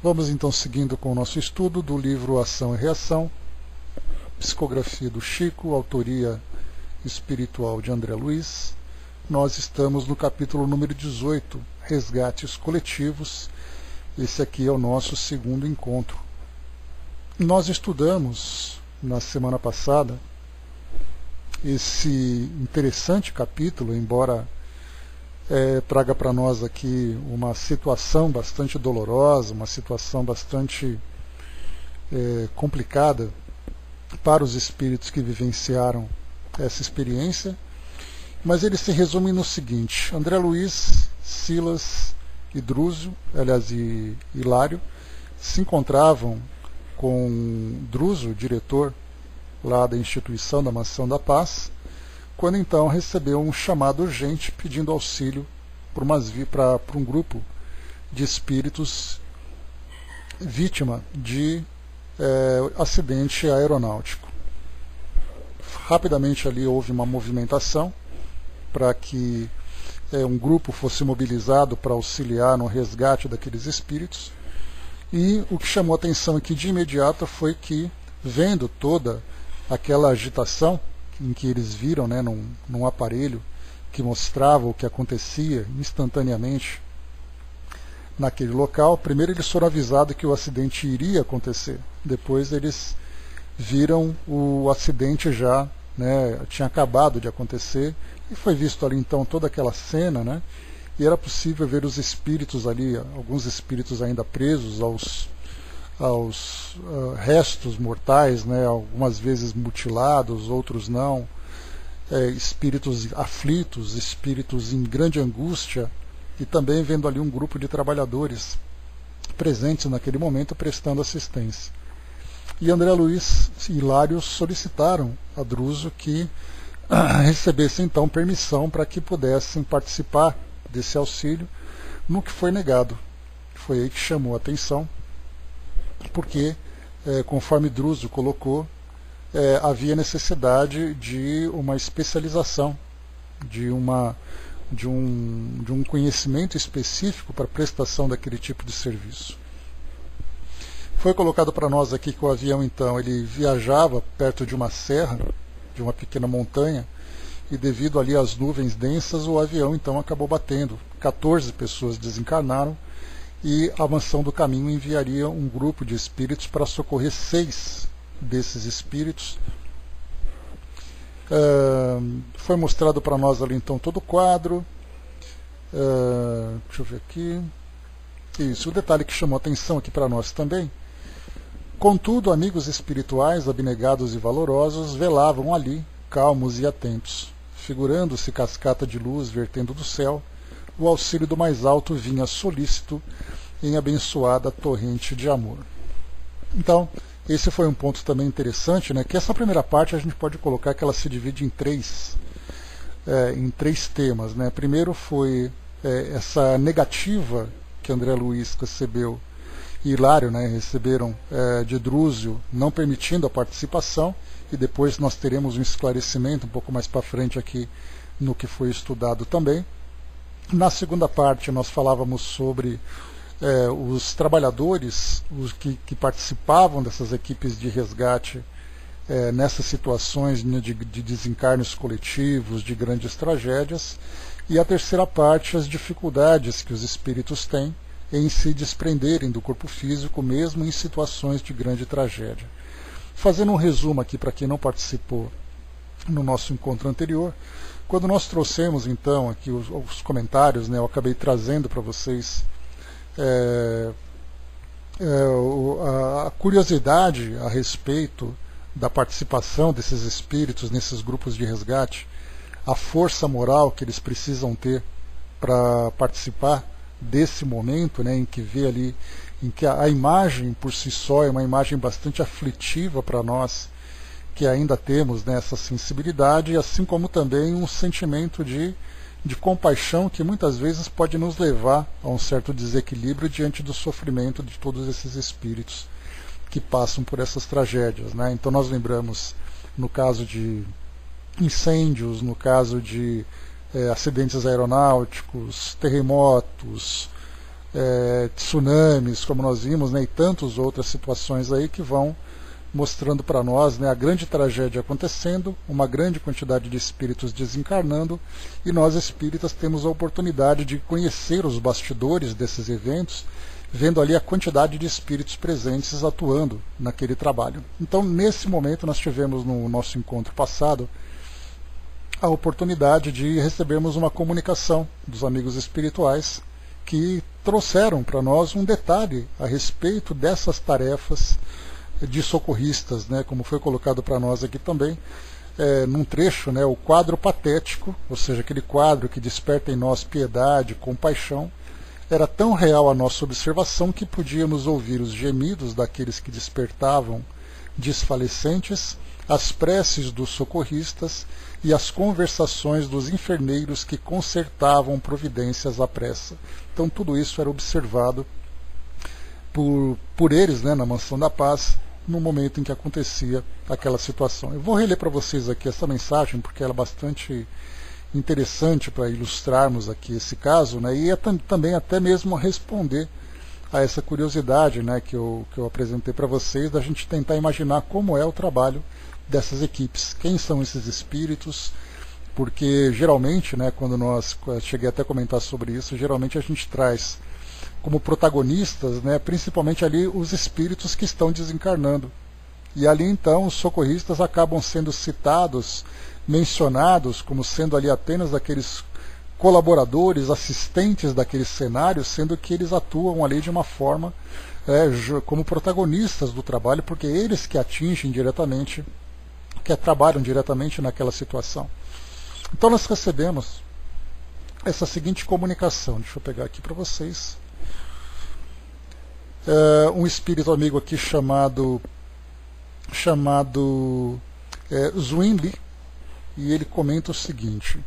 Vamos então seguindo com o nosso estudo do livro Ação e Reação, psicografia do Chico, autoria espiritual de André Luiz. Nós estamos no capítulo número 18, Resgates Coletivos. Esse aqui é o nosso segundo encontro. Nós estudamos na semana passada esse interessante capítulo, embora traga para nós aqui uma situação bastante dolorosa, uma situação bastante complicada para os espíritos que vivenciaram essa experiência, mas ele se resume no seguinte: André Luiz, Silas e Drúzio, aliás, e Hilário, se encontravam com Drúzio, diretor lá da instituição da Mansão da Paz, quando então recebeu um chamado urgente pedindo auxílio para um grupo de espíritos vítima de acidente aeronáutico. Rapidamente ali houve uma movimentação para que um grupo fosse mobilizado para auxiliar no resgate daqueles espíritos, e o que chamou a atenção aqui de imediato foi que, vendo toda aquela agitação em que eles viram, num aparelho que mostrava o que acontecia instantaneamente naquele local, primeiro eles foram avisados que o acidente iria acontecer, depois eles viram o acidente já tinha acabado de acontecer, e foi visto ali então toda aquela cena, e era possível ver os espíritos ali, alguns espíritos ainda presos aos restos mortais, algumas vezes mutilados, outros não, espíritos aflitos, espíritos em grande angústia, e também vendo ali um grupo de trabalhadores presentes naquele momento prestando assistência. E André Luiz e Hilário solicitaram a Drúzio que recebesse então permissão para que pudessem participar desse auxílio, no que foi negado. Foi aí que chamou a atenção, porque, conforme Drúzio colocou, havia necessidade de uma especialização, de um conhecimento específico para a prestação daquele tipo de serviço. Foi colocado para nós aqui que o avião, então, ele viajava perto de uma serra, de uma pequena montanha, e devido ali às nuvens densas, o avião, então, acabou batendo. 14 pessoas desencarnaram, e a Mansão do Caminho enviaria um grupo de espíritos para socorrer 6 desses espíritos. Foi mostrado para nós ali então todo o quadro. Deixa eu ver aqui. Isso, o detalhe que chamou a atenção aqui para nós também: contudo, amigos espirituais abnegados e valorosos velavam ali, calmos e atentos, figurando-se cascata de luz vertendo do céu. O auxílio do mais alto vinha solícito em abençoada torrente de amor. Então, esse foi um ponto também interessante, que essa primeira parte a gente pode colocar que ela se divide em três temas. Primeiro foi essa negativa que André Luiz recebeu e Hilário receberam de Drúzio, não permitindo a participação, e depois nós teremos um esclarecimento um pouco mais para frente aqui no que foi estudado também. Na segunda parte nós falávamos sobre os trabalhadores, os que participavam dessas equipes de resgate nessas situações de desencarnes coletivos, de grandes tragédias, e a terceira parte, as dificuldades que os espíritos têm em se desprenderem do corpo físico, mesmo em situações de grande tragédia. Fazendo um resumo aqui para quem não participou no nosso encontro anterior, quando nós trouxemos então aqui os comentários, eu acabei trazendo para vocês a curiosidade a respeito da participação desses espíritos nesses grupos de resgate, a força moral que eles precisam ter para participar desse momento, em que vê ali, em que a imagem por si só é uma imagem bastante aflitiva para nós, que ainda temos essa sensibilidade, assim como também um sentimento de compaixão que muitas vezes pode nos levar a um certo desequilíbrio diante do sofrimento de todos esses espíritos que passam por essas tragédias. Então nós lembramos, no caso de incêndios, no caso de acidentes aeronáuticos, terremotos, tsunamis, como nós vimos, né, e tantas outras situações aí que vão mostrando para nós, né, a grande tragédia acontecendo, uma grande quantidade de espíritos desencarnando, e nós espíritas temos a oportunidade de conhecer os bastidores desses eventos, vendo ali a quantidade de espíritos presentes atuando naquele trabalho. Então, nesse momento, nós tivemos no nosso encontro passado a oportunidade de recebermos uma comunicação dos amigos espirituais que trouxeram para nós um detalhe a respeito dessas tarefas de socorristas, né, como foi colocado para nós aqui também, num trecho, né, o quadro patético, ou seja, aquele quadro que desperta em nós piedade, compaixão, era tão real a nossa observação que podíamos ouvir os gemidos daqueles que despertavam desfalecentes, as preces dos socorristas e as conversações dos enfermeiros que consertavam providências à pressa. Então tudo isso era observado por eles, né, na Mansão da Paz, no momento em que acontecia aquela situação. Eu vou reler para vocês aqui essa mensagem, porque ela é bastante interessante para ilustrarmos aqui esse caso, né, e também até mesmo responder a essa curiosidade, né, que eu apresentei para vocês, da gente tentar imaginar como é o trabalho dessas equipes, quem são esses espíritos, porque geralmente, né, quando cheguei até a comentar sobre isso, geralmente a gente traz como protagonistas, né, principalmente ali os espíritos que estão desencarnando. E ali então os socorristas acabam sendo citados, mencionados como sendo ali apenas aqueles colaboradores, assistentes daquele cenário, sendo que eles atuam ali de uma forma como protagonistas do trabalho, porque eles que atingem diretamente, que trabalham diretamente naquela situação. Então nós recebemos essa seguinte comunicação, deixa eu pegar aqui para vocês. Um espírito amigo aqui chamado Zwingli, e ele comenta o seguinte: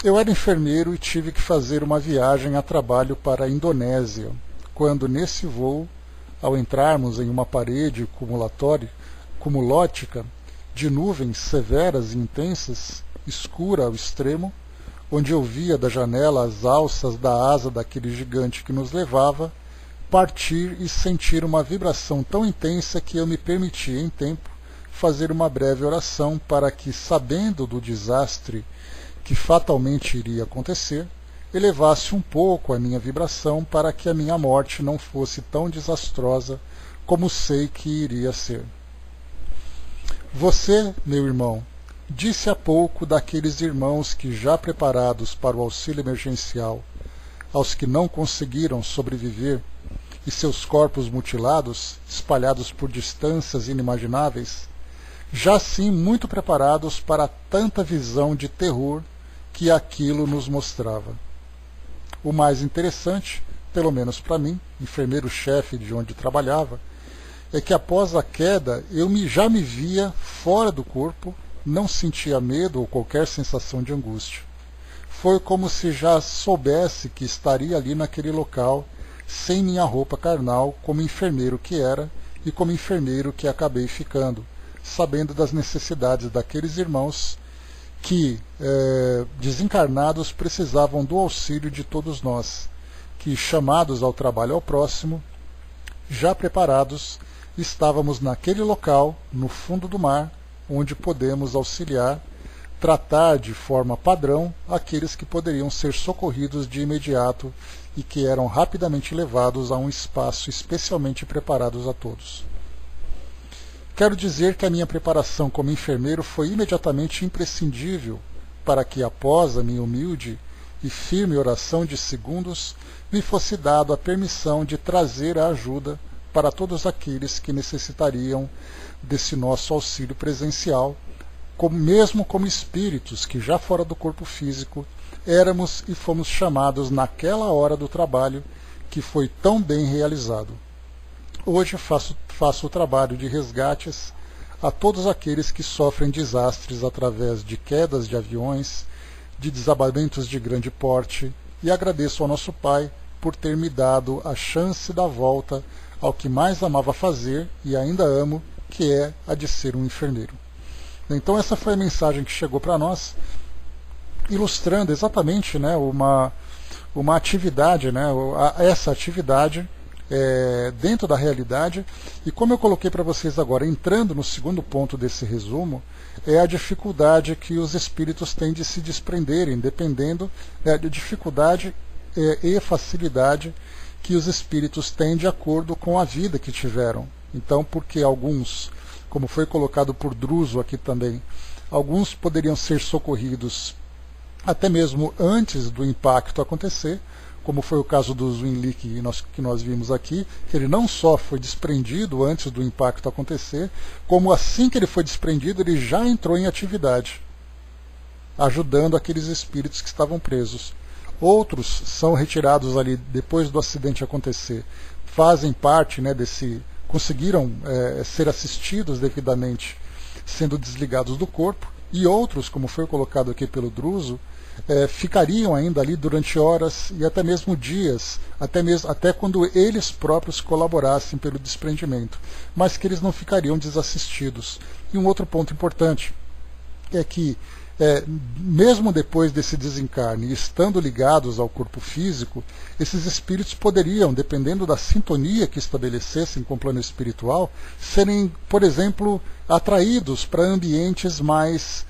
eu era enfermeiro e tive que fazer uma viagem a trabalho para a Indonésia, quando nesse voo, ao entrarmos em uma parede cumulótica de nuvens severas e intensas, escura ao extremo, onde eu via da janela as alças da asa daquele gigante que nos levava, partir e sentir uma vibração tão intensa que eu me permiti, em tempo, fazer uma breve oração para que, sabendo do desastre que fatalmente iria acontecer, elevasse um pouco a minha vibração para que a minha morte não fosse tão desastrosa como sei que iria ser. Você, meu irmão, disse há pouco daqueles irmãos que, já preparados para o auxílio emergencial, aos que não conseguiram sobreviver, e seus corpos mutilados, espalhados por distâncias inimagináveis, já sim muito preparados para tanta visão de terror que aquilo nos mostrava. O mais interessante, pelo menos para mim, enfermeiro-chefe de onde trabalhava, é que após a queda eu já me via fora do corpo, não sentia medo ou qualquer sensação de angústia. Foi como se já soubesse que estaria ali naquele local, sem minha roupa carnal, como enfermeiro que era e como enfermeiro que acabei ficando, sabendo das necessidades daqueles irmãos que, desencarnados, precisavam do auxílio de todos nós, que, chamados ao trabalho ao próximo, já preparados, estávamos naquele local, no fundo do mar, onde podemos auxiliar, tratar de forma padrão aqueles que poderiam ser socorridos de imediato e que eram rapidamente levados a um espaço especialmente preparado a todos. Quero dizer que a minha preparação como enfermeiro foi imediatamente imprescindível para que, após a minha humilde e firme oração de segundos, me fosse dado a permissão de trazer a ajuda para todos aqueles que necessitariam desse nosso auxílio presencial, mesmo como espíritos que, já fora do corpo físico, éramos e fomos chamados naquela hora do trabalho que foi tão bem realizado. Hoje faço o trabalho de resgates a todos aqueles que sofrem desastres através de quedas de aviões, de desabamentos de grande porte, e agradeço ao nosso Pai por ter me dado a chance da volta ao que mais amava fazer e ainda amo, que é a de ser um enfermeiro. Então essa foi a mensagem que chegou para nós, ilustrando exatamente, né, uma atividade, né, essa atividade dentro da realidade. E como eu coloquei para vocês agora, entrando no segundo ponto desse resumo, é a dificuldade que os espíritos têm de se desprenderem, dependendo da dificuldade e facilidade que os espíritos têm de acordo com a vida que tiveram. Então, porque alguns, como foi colocado por Druso aqui também, alguns poderiam ser socorridos até mesmo antes do impacto acontecer, como foi o caso do Zwingli que nós vimos aqui, que ele não só foi desprendido antes do impacto acontecer, como assim que ele foi desprendido, ele já entrou em atividade, ajudando aqueles espíritos que estavam presos. Outros são retirados ali depois do acidente acontecer, fazem parte, né, conseguiram ser assistidos devidamente, sendo desligados do corpo, e outros, como foi colocado aqui pelo Druso, ficariam ainda ali durante horas e até mesmo dias, até quando eles próprios colaborassem pelo desprendimento, mas que eles não ficariam desassistidos. E um outro ponto importante é que, mesmo depois desse desencarne, estando ligados ao corpo físico, esses espíritos poderiam, dependendo da sintonia que estabelecessem com o plano espiritual, serem, por exemplo, atraídos para ambientes mais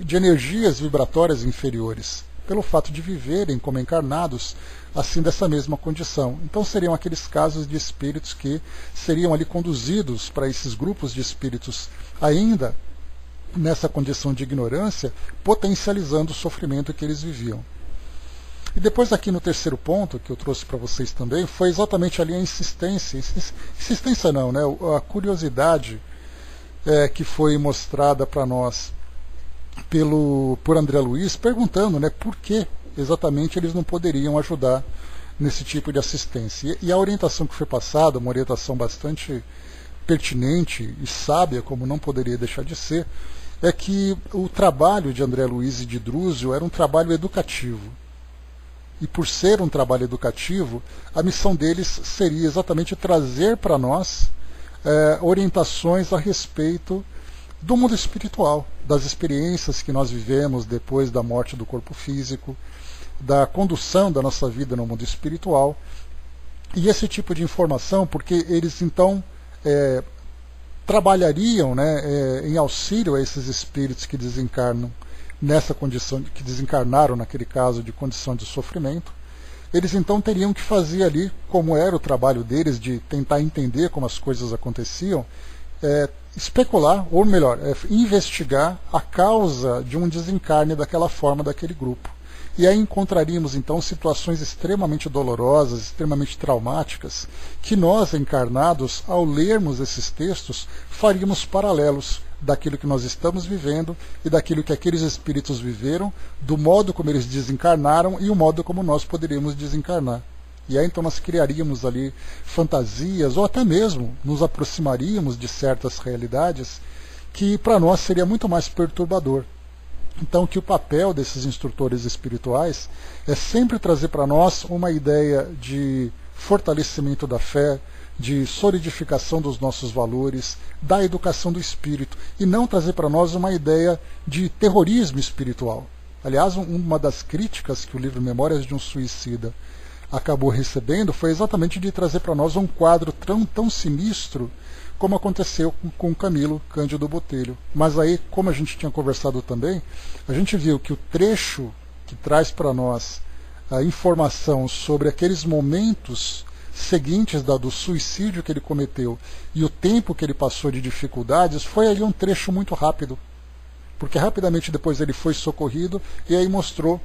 de energias vibratórias inferiores, pelo fato de viverem como encarnados assim dessa mesma condição. Então seriam aqueles casos de espíritos que seriam ali conduzidos para esses grupos de espíritos ainda nessa condição de ignorância, potencializando o sofrimento que eles viviam. E depois aqui no terceiro ponto, que eu trouxe para vocês também, foi exatamente ali a insistência não, né, a curiosidade que foi mostrada para nós por André Luiz, perguntando, né, por que exatamente eles não poderiam ajudar nesse tipo de assistência. E a orientação que foi passada, uma orientação bastante pertinente e sábia, como não poderia deixar de ser, é que o trabalho de André Luiz e de Druso era um trabalho educativo. E por ser um trabalho educativo, a missão deles seria exatamente trazer para nós orientações a respeito do mundo espiritual, das experiências que nós vivemos depois da morte do corpo físico, da condução da nossa vida no mundo espiritual. E esse tipo de informação, porque eles então trabalhariam, né, em auxílio a esses espíritos que desencarnam nessa condição, que desencarnaram naquele caso de condição de sofrimento, eles então teriam que fazer ali, como era o trabalho deles, de tentar entender como as coisas aconteciam, especular, ou melhor, investigar a causa de um desencarne daquela forma daquele grupo. E aí encontraríamos então situações extremamente dolorosas, extremamente traumáticas, que nós encarnados, ao lermos esses textos, faríamos paralelos daquilo que nós estamos vivendo e daquilo que aqueles espíritos viveram, do modo como eles desencarnaram e o modo como nós poderíamos desencarnar. E aí então nós criaríamos ali fantasias, ou até mesmo nos aproximaríamos de certas realidades que para nós seria muito mais perturbador. Então que o papel desses instrutores espirituais é sempre trazer para nós uma ideia de fortalecimento da fé, de solidificação dos nossos valores, da educação do espírito, e não trazer para nós uma ideia de terrorismo espiritual. Aliás, uma das críticas que o livro Memórias de um Suicida acabou recebendo foi exatamente de trazer para nós um quadro tão sinistro como aconteceu com Camilo Cândido Botelho. Mas aí, como a gente tinha conversado também, a gente viu que o trecho que traz para nós a informação sobre aqueles momentos seguintes do suicídio que ele cometeu e o tempo que ele passou de dificuldades, foi ali um trecho muito rápido, porque rapidamente depois ele foi socorrido e aí mostrou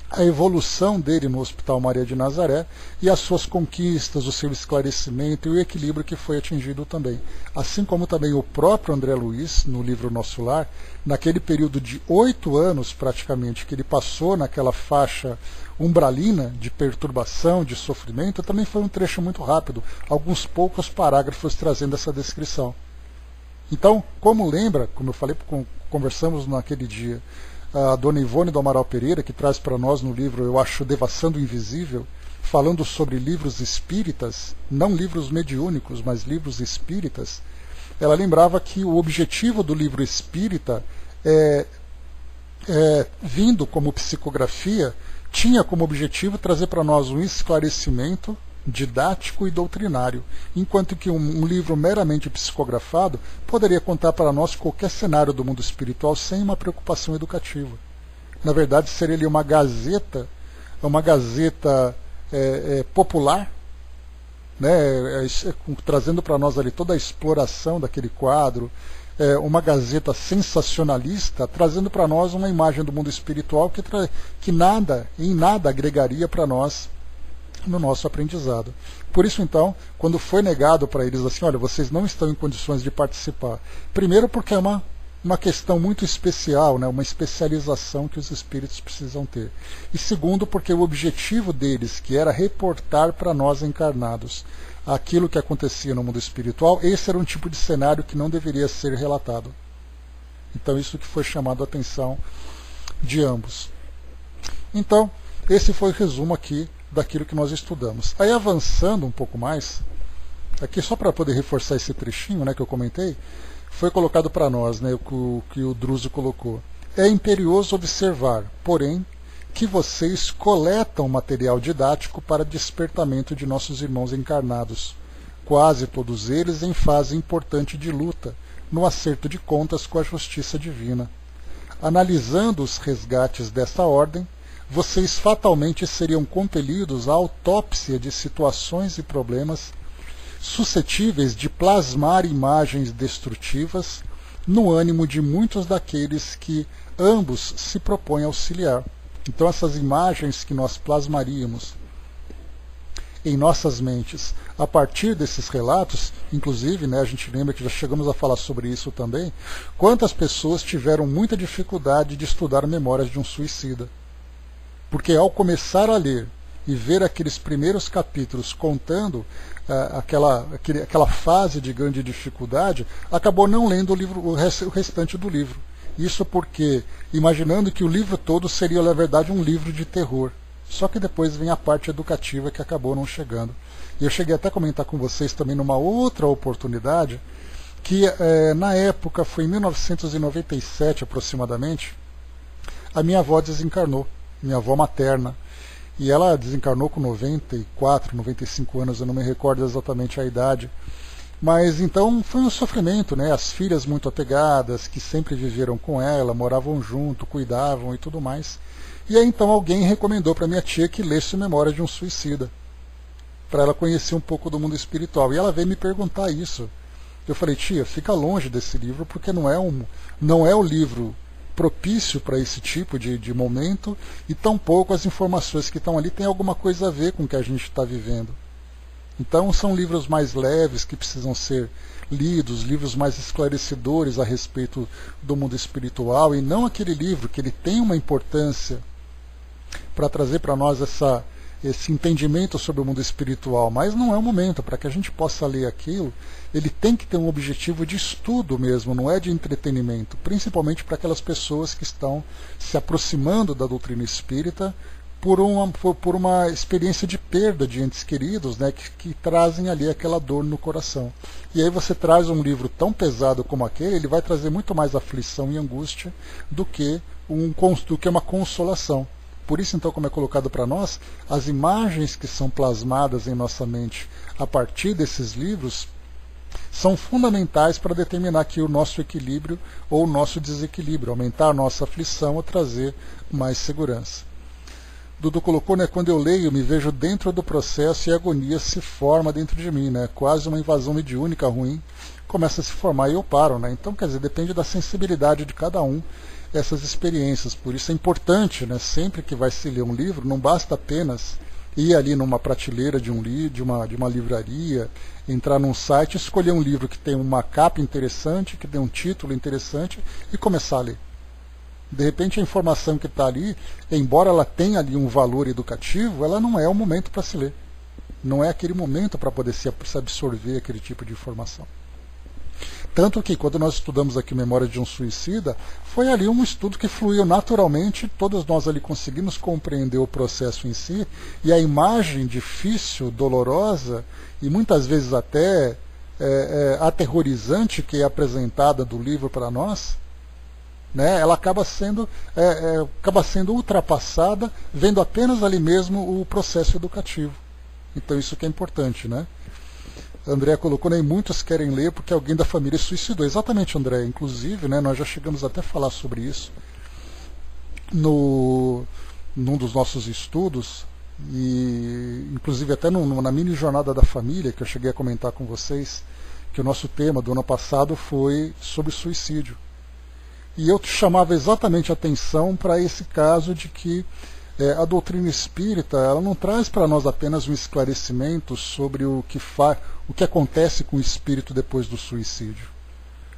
a evolução dele no Hospital Maria de Nazaré e as suas conquistas, o seu esclarecimento e o equilíbrio que foi atingido também. Assim como também o próprio André Luiz, no livro Nosso Lar, naquele período de 8 anos praticamente, que ele passou naquela faixa umbralina de perturbação, de sofrimento, também foi um trecho muito rápido, alguns poucos parágrafos trazendo essa descrição. Então, como lembra, como eu falei, conversamos naquele dia, a dona Ivone do Amaral Pereira, que traz para nós no livro, eu acho, Devassando o Invisível, falando sobre livros espíritas, não livros mediúnicos, mas livros espíritas, ela lembrava que o objetivo do livro espírita vindo como psicografia, tinha como objetivo trazer para nós um esclarecimento didático e doutrinário, enquanto que um livro meramente psicografado poderia contar para nós qualquer cenário do mundo espiritual sem uma preocupação educativa. Na verdade, seria ali uma gazeta popular, né, trazendo para nós ali toda a exploração daquele quadro, uma gazeta sensacionalista, trazendo para nós uma imagem do mundo espiritual que em nada agregaria para nós no nosso aprendizado. Por isso, então, quando foi negado para eles assim, olha, vocês não estão em condições de participar. Primeiro porque é uma questão muito especial, né, uma especialização que os espíritos precisam ter. E segundo, porque o objetivo deles, que era reportar para nós encarnados aquilo que acontecia no mundo espiritual, esse era um tipo de cenário que não deveria ser relatado. Então isso que foi chamado a atenção de ambos. Então, esse foi o resumo aqui daquilo que nós estudamos. Aí avançando um pouco mais, aqui só para poder reforçar esse trechinho, né, que eu comentei, foi colocado para nós, né, o que o Druso colocou. É imperioso observar, porém, que vocês coletam material didático para despertamento de nossos irmãos encarnados, quase todos eles em fase importante de luta, no acerto de contas com a justiça divina. Analisando os resgates dessa ordem, vocês fatalmente seriam compelidos à autópsia de situações e problemas suscetíveis de plasmar imagens destrutivas no ânimo de muitos daqueles que ambos se propõem a auxiliar. Então essas imagens que nós plasmaríamos em nossas mentes a partir desses relatos, inclusive, né, a gente lembra que já chegamos a falar sobre isso também, quantas pessoas tiveram muita dificuldade de estudar memórias de um suicida. Porque ao começar a ler e ver aqueles primeiros capítulos contando aquela fase de grande dificuldade, acabou não lendo o restante do livro. Isso porque, imaginando que o livro todo seria, na verdade, um livro de terror. Só que depois vem a parte educativa que acabou não chegando. E eu cheguei até a comentar com vocês também numa outra oportunidade, que na época, foi em 1997 aproximadamente, a minha avó desencarnou, minha avó materna. E ela desencarnou com 94, 95 anos, eu não me recordo exatamente a idade. Mas então foi um sofrimento, né? As filhas muito apegadas, que sempre viveram com ela, moravam junto, cuidavam e tudo mais. E aí então alguém recomendou para minha tia que lesse Memória de um Suicida, para ela conhecer um pouco do mundo espiritual. E ela veio me perguntar isso. Eu falei, tia, fica longe desse livro, porque não é o livro propício para esse tipo de momento, e tampouco as informações que estão ali têm alguma coisa a ver com o que a gente está vivendo. Então são livros mais leves que precisam ser lidos, livros mais esclarecedores a respeito do mundo espiritual, e não aquele livro que ele tem uma importância para trazer para nós esse entendimento sobre o mundo espiritual, mas não é o momento. Para que a gente possa ler aquilo, ele tem que ter um objetivo de estudo mesmo, não é de entretenimento, principalmente para aquelas pessoas que estão se aproximando da doutrina espírita por uma experiência de perda de entes queridos, né, que trazem ali aquela dor no coração. E aí você traz um livro tão pesado como aquele, ele vai trazer muito mais aflição e angústia do que uma consolação. Por isso, então, como é colocado para nós, as imagens que são plasmadas em nossa mente a partir desses livros são fundamentais para determinar aqui o nosso equilíbrio ou o nosso desequilíbrio, aumentar a nossa aflição ou trazer mais segurança. Dudu colocou, né, quando eu leio, me vejo dentro do processo e a agonia se forma dentro de mim, né, quase uma invasão mediúnica ruim começa a se formar e eu paro. Né? Então, quer dizer, depende da sensibilidade de cada um essas experiências. Por isso é importante, né, sempre que vai se ler um livro, não basta apenas ir ali numa prateleira de uma livraria, entrar num site, escolher um livro que tem uma capa interessante, que tem um título interessante e começar a ler. De repente a informação que está ali, embora ela tenha ali um valor educativo, ela não é o momento para se ler. Não é aquele momento para poder se absorver aquele tipo de informação. Tanto que quando nós estudamos aqui Memória de um Suicida, foi ali um estudo que fluiu naturalmente, todos nós ali conseguimos compreender o processo em si, e a imagem difícil, dolorosa, e muitas vezes até aterrorizante que é apresentada do livro para nós, né, ela acaba sendo ultrapassada, vendo apenas ali mesmo o processo educativo. Então isso que é importante, né? André colocou, nem muitos querem ler porque alguém da família se suicidou. Exatamente, André. Inclusive, né, nós já chegamos até a falar sobre isso num dos nossos estudos, e inclusive até na mini jornada da família, que eu cheguei a comentar com vocês, que o nosso tema do ano passado foi sobre suicídio. E eu chamava exatamente a atenção para esse caso de que a doutrina espírita, ela não traz para nós apenas um esclarecimento sobre o que acontece com o espírito depois do suicídio.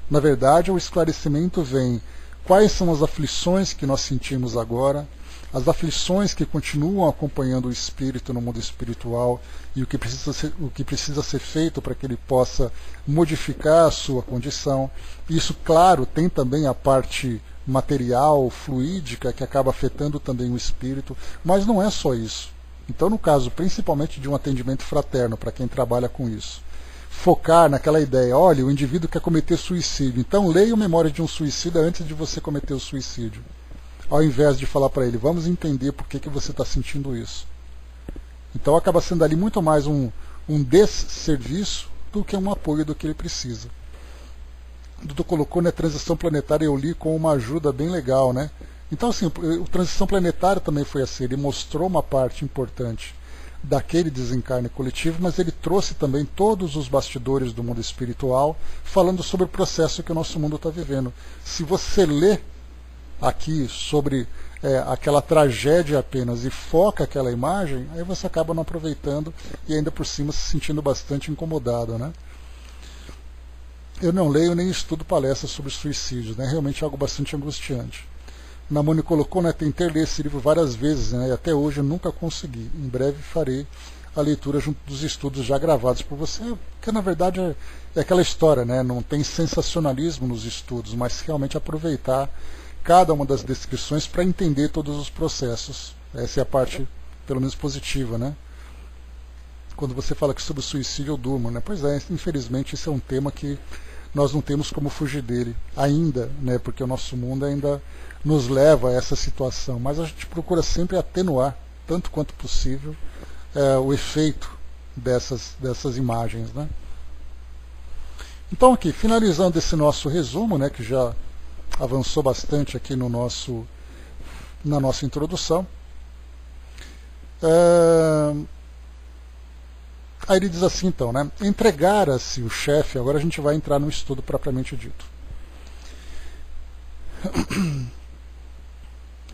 Na verdade, o esclarecimento vem quais são as aflições que nós sentimos agora, as aflições que continuam acompanhando o espírito no mundo espiritual e o que precisa ser feito para que ele possa modificar a sua condição. Isso, claro, tem também a parte material, fluídica, que acaba afetando também o espírito, mas não é só isso. Então, no caso, principalmente de um atendimento fraterno, para quem trabalha com isso, focar naquela ideia, olha, o indivíduo quer cometer suicídio, então leia a memória de um suicida antes de você cometer o suicídio, ao invés de falar para ele, vamos entender por que você está sentindo isso. Então acaba sendo ali muito mais um desserviço do que um apoio do que ele precisa. O doutor colocou, né, transição planetária, eu li com uma ajuda bem legal, né? Então, assim, o transição planetária também foi assim, ele mostrou uma parte importante daquele desencarne coletivo, mas ele trouxe também todos os bastidores do mundo espiritual, falando sobre o processo que o nosso mundo está vivendo. Se você lê aqui sobre aquela tragédia apenas e foca aquela imagem, aí você acaba não aproveitando e ainda por cima se sentindo bastante incomodado, né? Eu não leio nem estudo palestras sobre suicídio, né? Realmente é algo bastante angustiante. Namone colocou, né, tentei ler esse livro várias vezes, né, e até hoje eu nunca consegui. Em breve farei a leitura junto dos estudos já gravados por você, que na verdade é aquela história, né, não tem sensacionalismo nos estudos, mas realmente aproveitar cada uma das descrições para entender todos os processos. Essa é a parte, pelo menos, positiva, né? Quando você fala que sobre o suicídio eu durmo, né? Pois é, infelizmente esse é um tema que nós não temos como fugir dele ainda, né? Porque o nosso mundo ainda nos leva a essa situação, mas a gente procura sempre atenuar, tanto quanto possível, o efeito dessas imagens, né? Então aqui, finalizando esse nosso resumo, né, que já avançou bastante aqui na nossa introdução, aí ele diz assim, então, né, entregara-se o chefe, agora a gente vai entrar no estudo propriamente dito.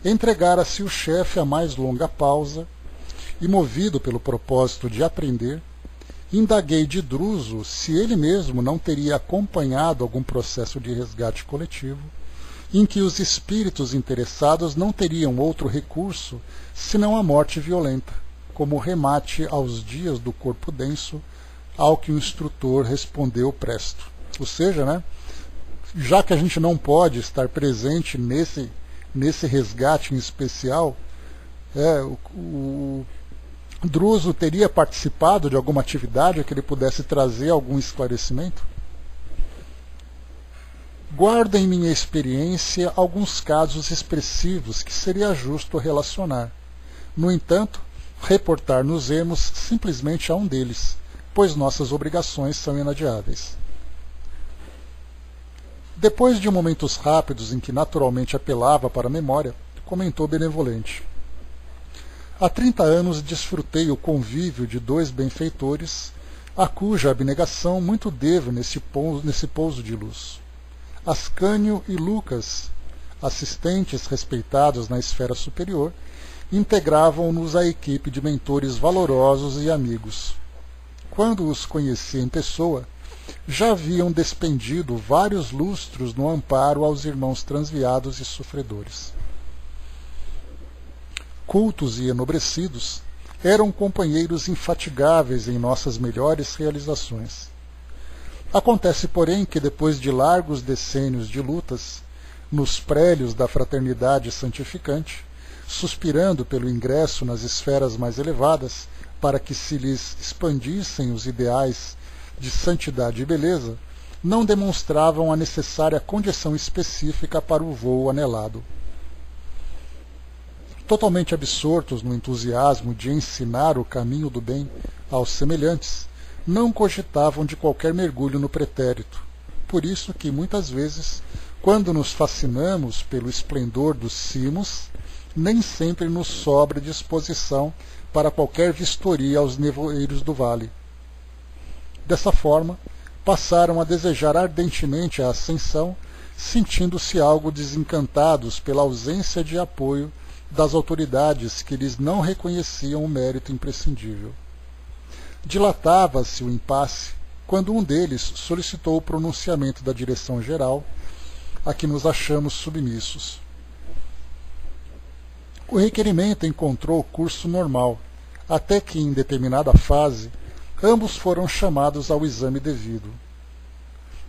Entregara-se o chefe a mais longa pausa, e movido pelo propósito de aprender, indaguei de Druso se ele mesmo não teria acompanhado algum processo de resgate coletivo, em que os espíritos interessados não teriam outro recurso senão a morte violenta, como remate aos dias do corpo denso, ao que o instrutor respondeu presto. Ou seja, né, já que a gente não pode estar presente nesse resgate em especial, o Druso teria participado de alguma atividade que ele pudesse trazer algum esclarecimento? Guardo em minha experiência alguns casos expressivos que seria justo relacionar. No entanto, reportar-nos-emos simplesmente a um deles, pois nossas obrigações são inadiáveis. Depois de momentos rápidos em que naturalmente apelava para a memória, comentou benevolente. Há 30 anos desfrutei o convívio de 2 benfeitores, a cuja abnegação muito devo nesse pouso de luz. Ascânio e Lucas, assistentes respeitados na esfera superior, integravam-nos à equipe de mentores valorosos e amigos. Quando os conheci em pessoa, já haviam despendido vários lustros no amparo aos irmãos transviados e sofredores. Cultos e enobrecidos, eram companheiros infatigáveis em nossas melhores realizações. Acontece, porém, que depois de largos decênios de lutas, nos prélios da fraternidade santificante, suspirando pelo ingresso nas esferas mais elevadas, para que se lhes expandissem os ideais de santidade e beleza, não demonstravam a necessária condição específica para o voo anelado. Totalmente absortos no entusiasmo de ensinar o caminho do bem aos semelhantes, não cogitavam de qualquer mergulho no pretérito. Por isso que, muitas vezes, quando nos fascinamos pelo esplendor dos cimos, nem sempre nos sobra disposição para qualquer vistoria aos nevoeiros do vale. Dessa forma, passaram a desejar ardentemente a ascensão, sentindo-se algo desencantados pela ausência de apoio das autoridades que lhes não reconheciam o mérito imprescindível. Dilatava-se o impasse quando um deles solicitou o pronunciamento da direção geral, a que nos achamos submissos. O requerimento encontrou o curso normal, até que, em determinada fase, ambos foram chamados ao exame devido.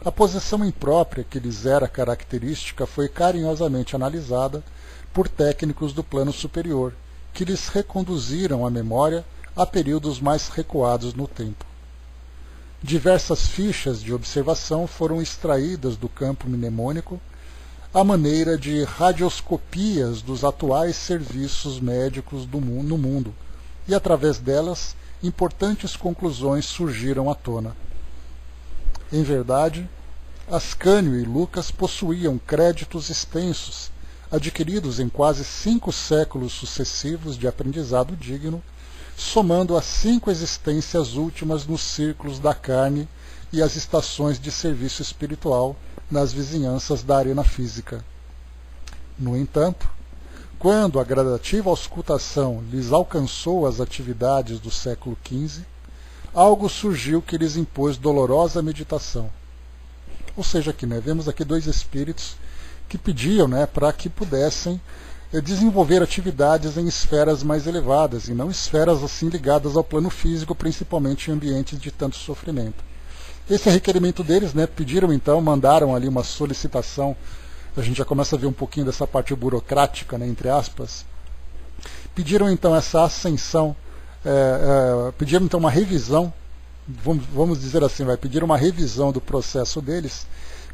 A posição imprópria que lhes era característica foi carinhosamente analisada por técnicos do plano superior, que lhes reconduziram a memória a períodos mais recuados no tempo. Diversas fichas de observação foram extraídas do campo mnemônico à maneira de radioscopias dos atuais serviços médicos no mundo, e através delas importantes conclusões surgiram à tona. Em verdade, Ascânio e Lucas possuíam créditos extensos, adquiridos em quase 5 séculos sucessivos de aprendizado digno, somando as 5 existências últimas nos círculos da carne e as estações de serviço espiritual nas vizinhanças da arena física. No entanto, quando a gradativa auscultação lhes alcançou as atividades do século XV, algo surgiu que lhes impôs dolorosa meditação. Ou seja, aqui, vemos aqui 2 espíritos que pediam para que pudessem desenvolver atividades em esferas mais elevadas, e não esferas assim ligadas ao plano físico, principalmente em ambientes de tanto sofrimento. Esse é requerimento deles, pediram então, mandaram ali uma solicitação. A gente já começa a ver um pouquinho dessa parte burocrática, entre aspas. Pediram então essa ascensão, pediram então uma revisão, vamos dizer assim, pediram uma revisão do processo deles,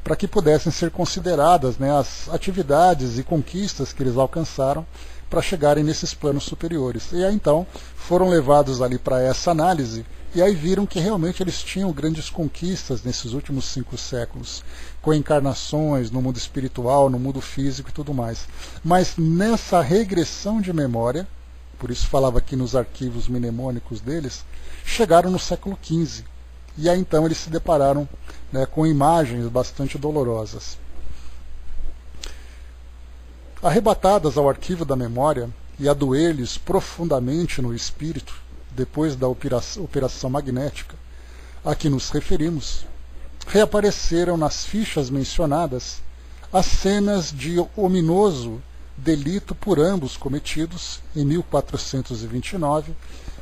para que pudessem ser consideradas as atividades e conquistas que eles alcançaram para chegarem nesses planos superiores. E aí então foram levados ali para essa análise, e aí viram que realmente eles tinham grandes conquistas nesses últimos 5 séculos, com encarnações no mundo espiritual, no mundo físico e tudo mais. Mas nessa regressão de memória, por isso falava aqui nos arquivos mnemônicos deles, chegaram no século XV. E aí então eles se depararam com imagens bastante dolorosas. Arrebatadas ao arquivo da memória e a doer-lhes profundamente no espírito, depois da operação magnética a que nos referimos, reapareceram nas fichas mencionadas as cenas de ominoso delito por ambos cometidos em 1429,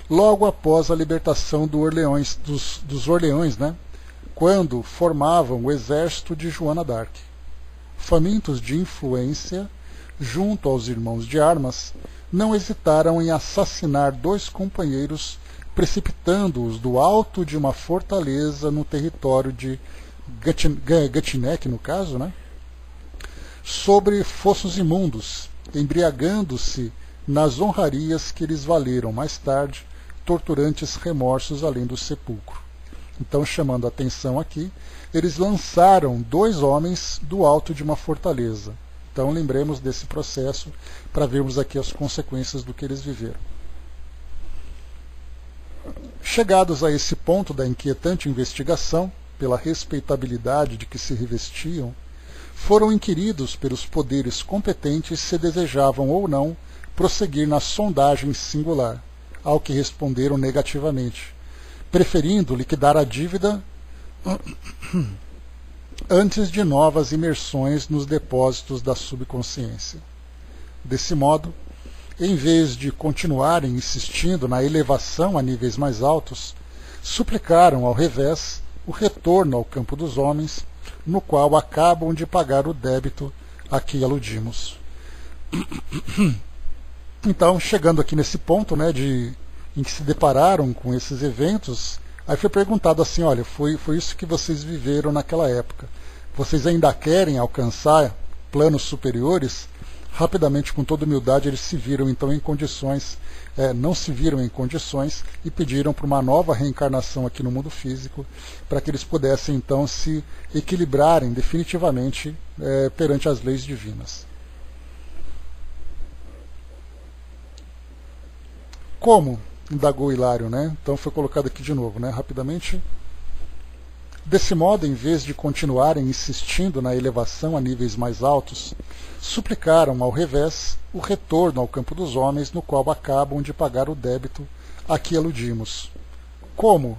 logo após a libertação dos Orleões, quando formavam o exército de Joana d'Arc. Famintos de influência, junto aos irmãos de armas, não hesitaram em assassinar 2 companheiros, precipitando-os do alto de uma fortaleza no território de Gatineque, no caso, sobre fossos imundos, embriagando-se nas honrarias que lhes valeram mais tarde torturantes remorsos além do sepulcro. Então, chamando a atenção aqui, eles lançaram 2 homens do alto de uma fortaleza. Então, lembremos desse processo para vermos aqui as consequências do que eles viveram. Chegados a esse ponto da inquietante investigação, pela respeitabilidade de que se revestiam, foram inquiridos pelos poderes competentes se desejavam ou não prosseguir na sondagem singular, ao que responderam negativamente, preferindo liquidar a dívida antes de novas imersões nos depósitos da subconsciência. Desse modo, em vez de continuarem insistindo na elevação a níveis mais altos, suplicaram, ao revés, o retorno ao campo dos homens, no qual acabam de pagar o débito a que aludimos. Então, chegando aqui nesse ponto em que se depararam com esses eventos, Aí foi perguntado assim, olha, foi isso que vocês viveram naquela época. Vocês ainda querem alcançar planos superiores? Rapidamente, com toda humildade, eles se viram então em condições, não se viram em condições e pediram para uma nova reencarnação aqui no mundo físico, para que eles pudessem então se equilibrarem definitivamente perante as leis divinas. Como? Indagou Hilário, né? Então foi colocado aqui de novo, né? Rapidamente. Desse modo, em vez de continuarem insistindo na elevação a níveis mais altos, suplicaram, ao revés, o retorno ao campo dos homens, no qual acabam de pagar o débito a que aludimos. Como?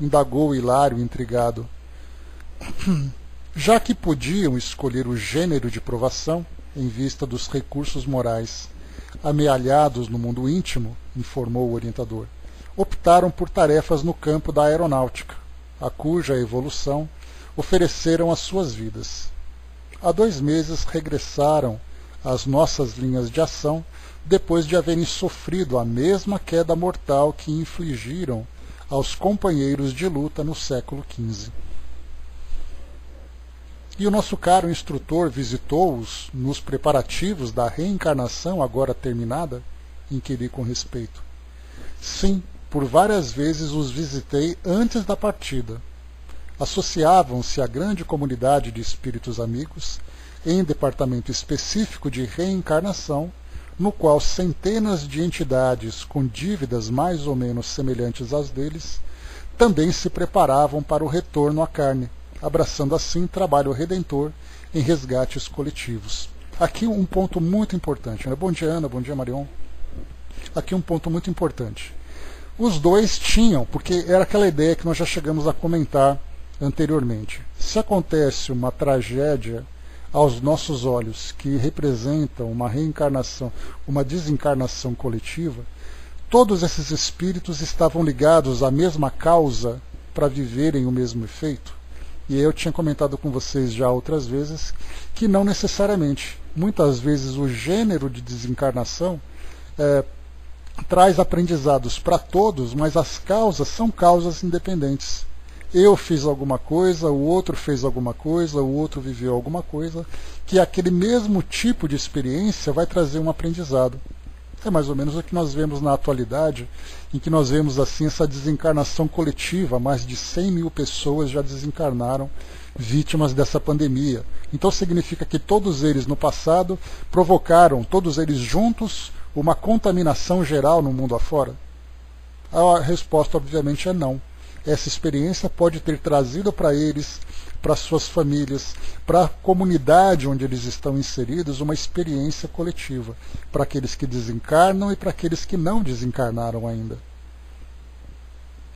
Indagou Hilário, intrigado. Já que podiam escolher o gênero de provação, em vista dos recursos morais amealhados no mundo íntimo, informou o orientador, optaram por tarefas no campo da aeronáutica, a cuja evolução ofereceram as suas vidas. Há 2 meses regressaram às nossas linhas de ação, depois de haverem sofrido a mesma queda mortal que infligiram aos companheiros de luta no século XV. E o nosso caro instrutor visitou-os nos preparativos da reencarnação agora terminada? Inquiri com respeito. Sim, por várias vezes os visitei antes da partida. Associavam-se à grande comunidade de espíritos amigos, em departamento específico de reencarnação, no qual centenas de entidades com dívidas mais ou menos semelhantes às deles também se preparavam para o retorno à carne, abraçando assim trabalho redentor em resgates coletivos. Aqui um ponto muito importante, né? Bom dia, Ana, bom dia, Marion. Aqui um ponto muito importante. Os dois tinham, porque era aquela ideia que nós já chegamos a comentar anteriormente. Se acontece uma tragédia aos nossos olhos que representa uma reencarnação, uma desencarnação coletiva, todos esses espíritos estavam ligados à mesma causa para viverem o mesmo efeito? E eu tinha comentado com vocês já outras vezes que não necessariamente. Muitas vezes o gênero de desencarnação traz aprendizados para todos, mas as causas são causas independentes. Eu fiz alguma coisa, o outro fez alguma coisa, o outro viveu alguma coisa, que aquele mesmo tipo de experiência vai trazer um aprendizado. É mais ou menos o que nós vemos na atualidade, em que nós vemos assim essa desencarnação coletiva. Mais de 100 mil pessoas já desencarnaram vítimas dessa pandemia. Então significa que todos eles no passado provocaram, todos eles juntos, uma contaminação geral no mundo afora? A resposta obviamente é não. Essa experiência pode ter trazido para eles, para suas famílias, para a comunidade onde eles estão inseridos, uma experiência coletiva, para aqueles que desencarnam e para aqueles que não desencarnaram ainda.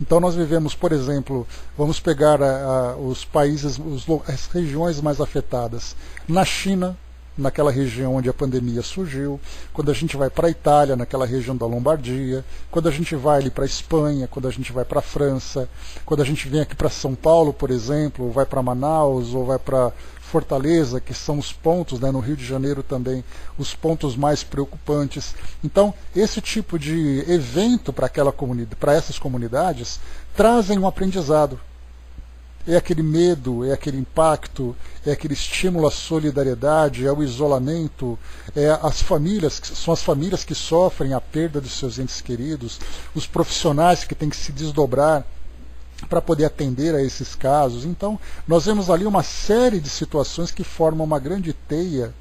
Então nós vivemos, por exemplo, vamos pegar os países, as regiões mais afetadas. Na China, naquela região onde a pandemia surgiu, quando a gente vai para a Itália, naquela região da Lombardia, quando a gente vai ali para a Espanha, quando a gente vai para a França, quando a gente vem aqui para São Paulo, por exemplo, ou vai para Manaus, ou vai para Fortaleza, que são os pontos, né, no Rio de Janeiro também, os pontos mais preocupantes. Então, esse tipo de evento para essas comunidades trazem um aprendizado. É aquele medo, é aquele impacto, é aquele estímulo à solidariedade, ao isolamento, as famílias, são as famílias que sofrem a perda dos seus entes queridos, os profissionais que têm que se desdobrar para poder atender a esses casos. Então, nós vemos ali uma série de situações que formam uma grande teia,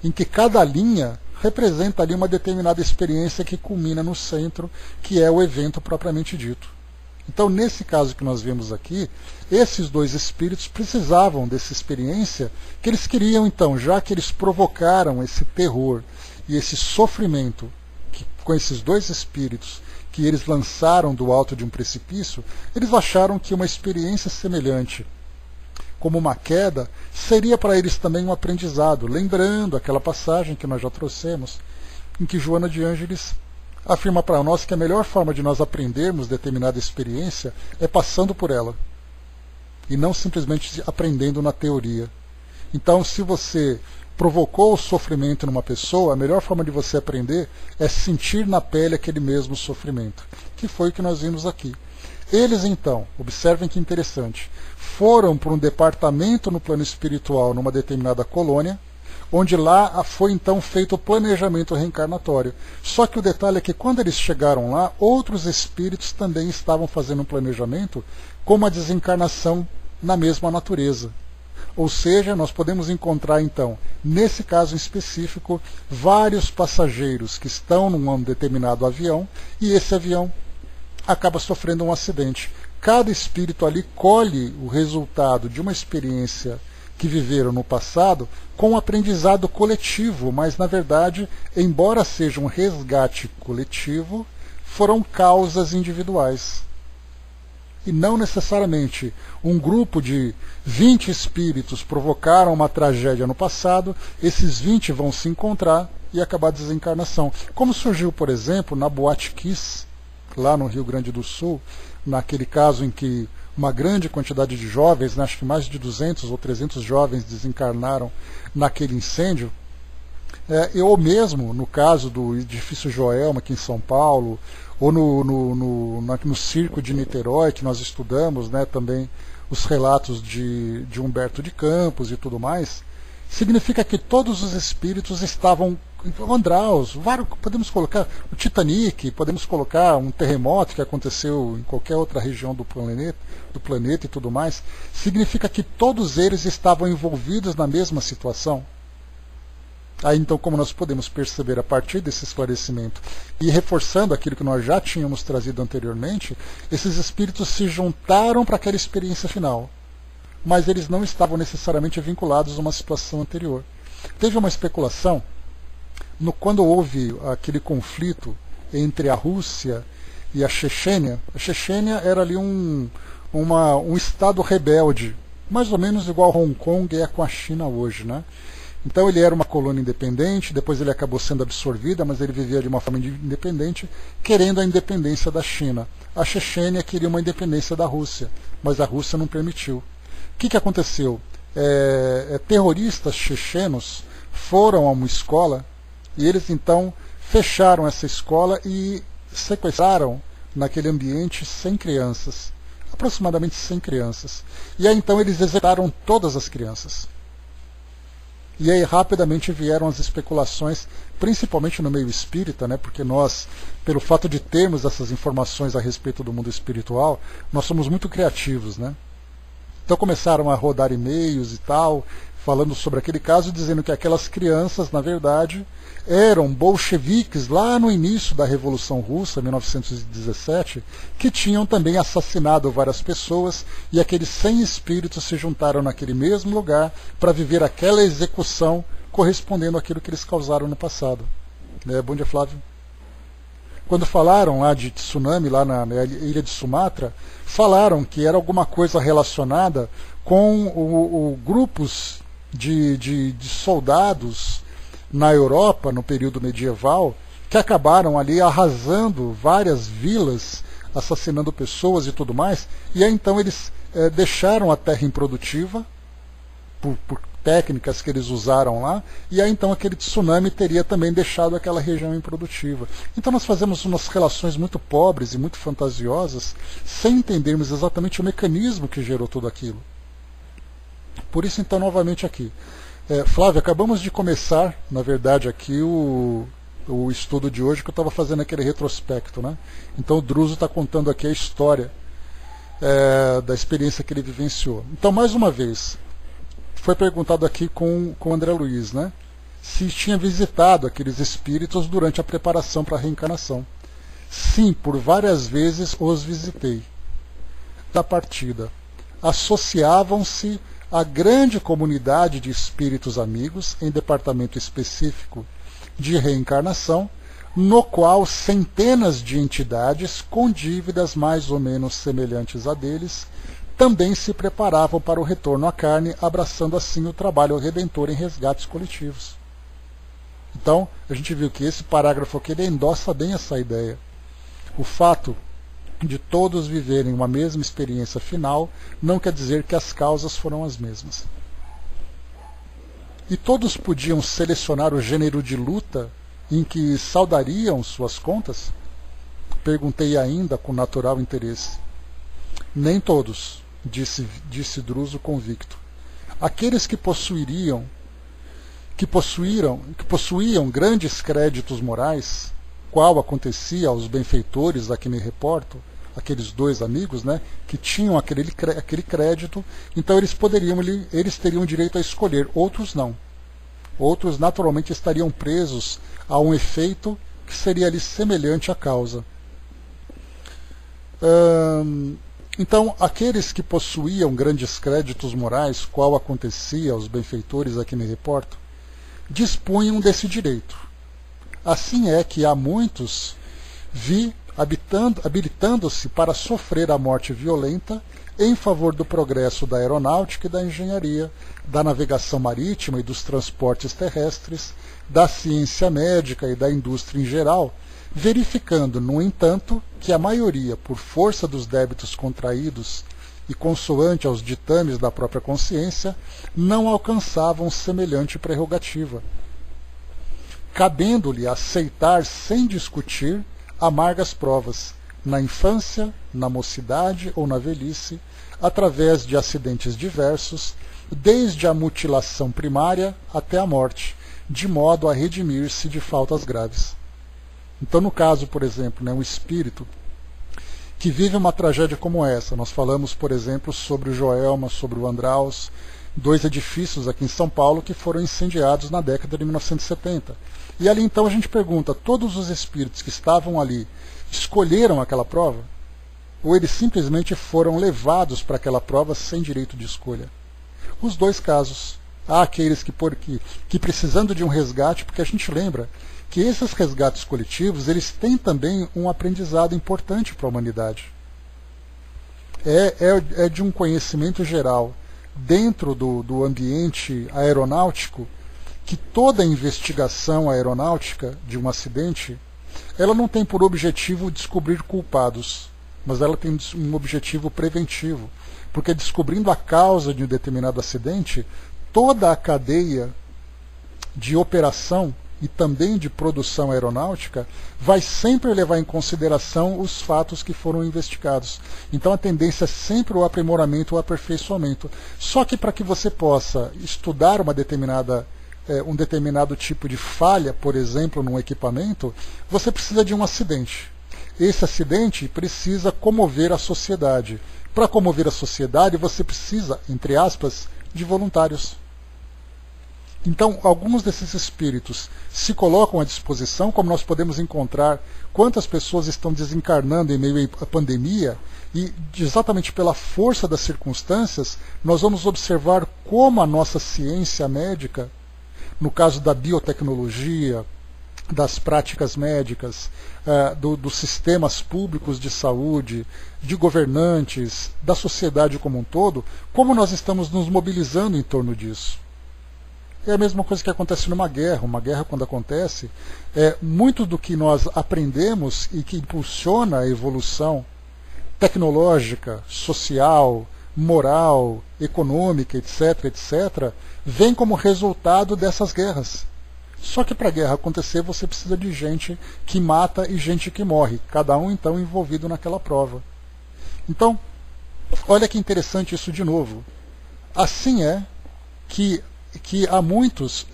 em que cada linha representa ali uma determinada experiência que culmina no centro, que é o evento propriamente dito. Então, nesse caso que nós vemos aqui, esses dois espíritos precisavam dessa experiência que eles queriam, então, já que eles provocaram esse terror e esse sofrimento com esses dois espíritos que eles lançaram do alto de um precipício, eles acharam que uma experiência semelhante, como uma queda, seria para eles também um aprendizado, lembrando aquela passagem que nós já trouxemos, em que Joana de Ângeles afirma para nós que a melhor forma de nós aprendermos determinada experiência é passando por ela, e não simplesmente aprendendo na teoria. Então, se você provocou o sofrimento numa pessoa, a melhor forma de você aprender é sentir na pele aquele mesmo sofrimento, que foi o que nós vimos aqui. Eles então, observem que interessante, foram para um departamento no plano espiritual numa determinada colônia, onde lá foi então feito o planejamento reencarnatório. Só que o detalhe é que quando eles chegaram lá, outros espíritos também estavam fazendo um planejamento com uma desencarnação na mesma natureza. Ou seja, nós podemos encontrar então, nesse caso em específico, vários passageiros que estão num determinado avião e esse avião acaba sofrendo um acidente. Cada espírito ali colhe o resultado de uma experiência que viveram no passado com um aprendizado coletivo, mas na verdade, embora seja um resgate coletivo, foram causas individuais. E não necessariamente um grupo de 20 espíritos provocaram uma tragédia no passado, esses 20 vão se encontrar e acabar a desencarnação. Como surgiu, por exemplo, na Boate Kiss, lá no Rio Grande do Sul, naquele caso em que uma grande quantidade de jovens, acho que mais de 200 ou 300 jovens desencarnaram naquele incêndio, ou mesmo no caso do edifício Joelma aqui em São Paulo, ou no circo de Niterói, que nós estudamos, né, também os relatos de Humberto de Campos e tudo mais, significa que todos os espíritos estavam, Andraus, podemos colocar o Titanic, podemos colocar um terremoto que aconteceu em qualquer outra região do planeta e tudo mais, significa que todos eles estavam envolvidos na mesma situação. Aí então, como nós podemos perceber a partir desse esclarecimento e reforçando aquilo que nós já tínhamos trazido anteriormente, esses espíritos se juntaram para aquela experiência final, mas eles não estavam necessariamente vinculados a uma situação anterior. Teve uma especulação, quando houve aquele conflito entre a Rússia e a Chechênia era ali um estado rebelde, mais ou menos igual Hong Kong é com a China hoje, né? Então ele era uma colônia independente, depois ele acabou sendo absorvida, mas ele vivia de uma forma independente, querendo a independência da China. A Chechênia queria uma independência da Rússia, mas a Rússia não permitiu. O que aconteceu? Terroristas chechenos foram a uma escola e eles então fecharam essa escola e sequestraram naquele ambiente 100 crianças, aproximadamente 100 crianças. E aí então eles executaram todas as crianças. E aí rapidamente vieram as especulações, principalmente no meio espírita, né, porque nós, pelo fato de termos essas informações a respeito do mundo espiritual, nós somos muito criativos, né? Então começaram a rodar e-mails e tal, falando sobre aquele caso, dizendo que aquelas crianças, na verdade, eram bolcheviques lá no início da Revolução Russa, 1917, que tinham também assassinado várias pessoas e aqueles 100 espíritos se juntaram naquele mesmo lugar para viver aquela execução correspondendo àquilo que eles causaram no passado. Bom dia, Flávio. Quando falaram lá de tsunami, lá na ilha de Sumatra, falaram que era alguma coisa relacionada com grupos de soldados na Europa, no período medieval, que acabaram ali arrasando várias vilas, assassinando pessoas e tudo mais, e aí então eles deixaram a terra improdutiva, por técnicas que eles usaram lá, e aí então aquele tsunami teria também deixado aquela região improdutiva. Então nós fazemos umas relações muito pobres e muito fantasiosas, sem entendermos exatamente o mecanismo que gerou tudo aquilo. Por isso então novamente aqui, Flávio, acabamos de começar, na verdade, aqui o estudo de hoje, que eu estava fazendo aquele retrospecto, né? Então o Druso está contando aqui a história da experiência que ele vivenciou. Então, mais uma vez, foi perguntado aqui com o André Luiz, né? Se tinha visitado aqueles espíritos durante a preparação para a reencarnação. Sim, por várias vezes os visitei. Da partida, associavam-se a grande comunidade de espíritos amigos em departamento específico de reencarnação, no qual centenas de entidades com dívidas mais ou menos semelhantes a deles também se preparavam para o retorno à carne, abraçando assim o trabalho redentor em resgates coletivos. Então, a gente viu que esse parágrafo aqui ele endossa bem essa ideia. O fato de todos viverem uma mesma experiência final, não quer dizer que as causas foram as mesmas. E todos podiam selecionar o gênero de luta em que saldariam suas contas? Perguntei ainda com natural interesse. Nem todos, disse Druso convicto. Aqueles que possuíam grandes créditos morais, qual acontecia aos benfeitores a que me reporto, aqueles dois amigos, né, que tinham aquele crédito, então eles teriam direito a escolher, outros não. Outros naturalmente estariam presos a um efeito que seria ali semelhante à causa. Então, aqueles que possuíam grandes créditos morais, qual acontecia aos benfeitores a que me reporto, dispunham desse direito. Assim é que há muitos vi habilitando-se para sofrer a morte violenta em favor do progresso da aeronáutica e da engenharia, da navegação marítima e dos transportes terrestres, da ciência médica e da indústria em geral, verificando, no entanto, que a maioria, por força dos débitos contraídos e consoante aos ditames da própria consciência, não alcançavam semelhante prerrogativa, cabendo-lhe aceitar sem discutir amargas provas, na infância, na mocidade ou na velhice, através de acidentes diversos, desde a mutilação primária até a morte, de modo a redimir-se de faltas graves. Então, no caso, por exemplo, um espírito que vive uma tragédia como essa, nós falamos, por exemplo, sobre o Joelma, sobre o Andraus, dois edifícios aqui em São Paulo que foram incendiados na década de 1970. E ali então a gente pergunta, todos os espíritos que estavam ali escolheram aquela prova? Ou eles simplesmente foram levados para aquela prova sem direito de escolha? Os dois casos. Há aqueles que precisando de um resgate, porque a gente lembra que esses resgates coletivos eles têm também um aprendizado importante para a humanidade. É de um conhecimento geral dentro do ambiente aeronáutico que toda investigação aeronáutica de um acidente ela não tem por objetivo descobrir culpados, mas ela tem um objetivo preventivo, porque descobrindo a causa de um determinado acidente, toda a cadeia de operação e também de produção aeronáutica vai sempre levar em consideração os fatos que foram investigados. Então a tendência é sempre o aprimoramento, o aperfeiçoamento. Só que para que você possa estudar um determinado tipo de falha, por exemplo, num equipamento, você precisa de um acidente. Esse acidente precisa comover a sociedade. Para comover a sociedade, você precisa, entre aspas, de voluntários. Então, alguns desses espíritos se colocam à disposição, como nós podemos encontrar quantas pessoas estão desencarnando em meio à pandemia, e exatamente pela força das circunstâncias, nós vamos observar como a nossa ciência médica, no caso da biotecnologia, das práticas médicas, dos sistemas públicos de saúde, de governantes, da sociedade como um todo, como nós estamos nos mobilizando em torno disso. É a mesma coisa que acontece numa guerra. Uma guerra, quando acontece, muito do que nós aprendemos e que impulsiona a evolução tecnológica, social, moral, econômica, etc., etc., vem como resultado dessas guerras. Só que para a guerra acontecer, você precisa de gente que mata e gente que morre, cada um então envolvido naquela prova. Então, olha que interessante isso de novo. Assim é que há muitos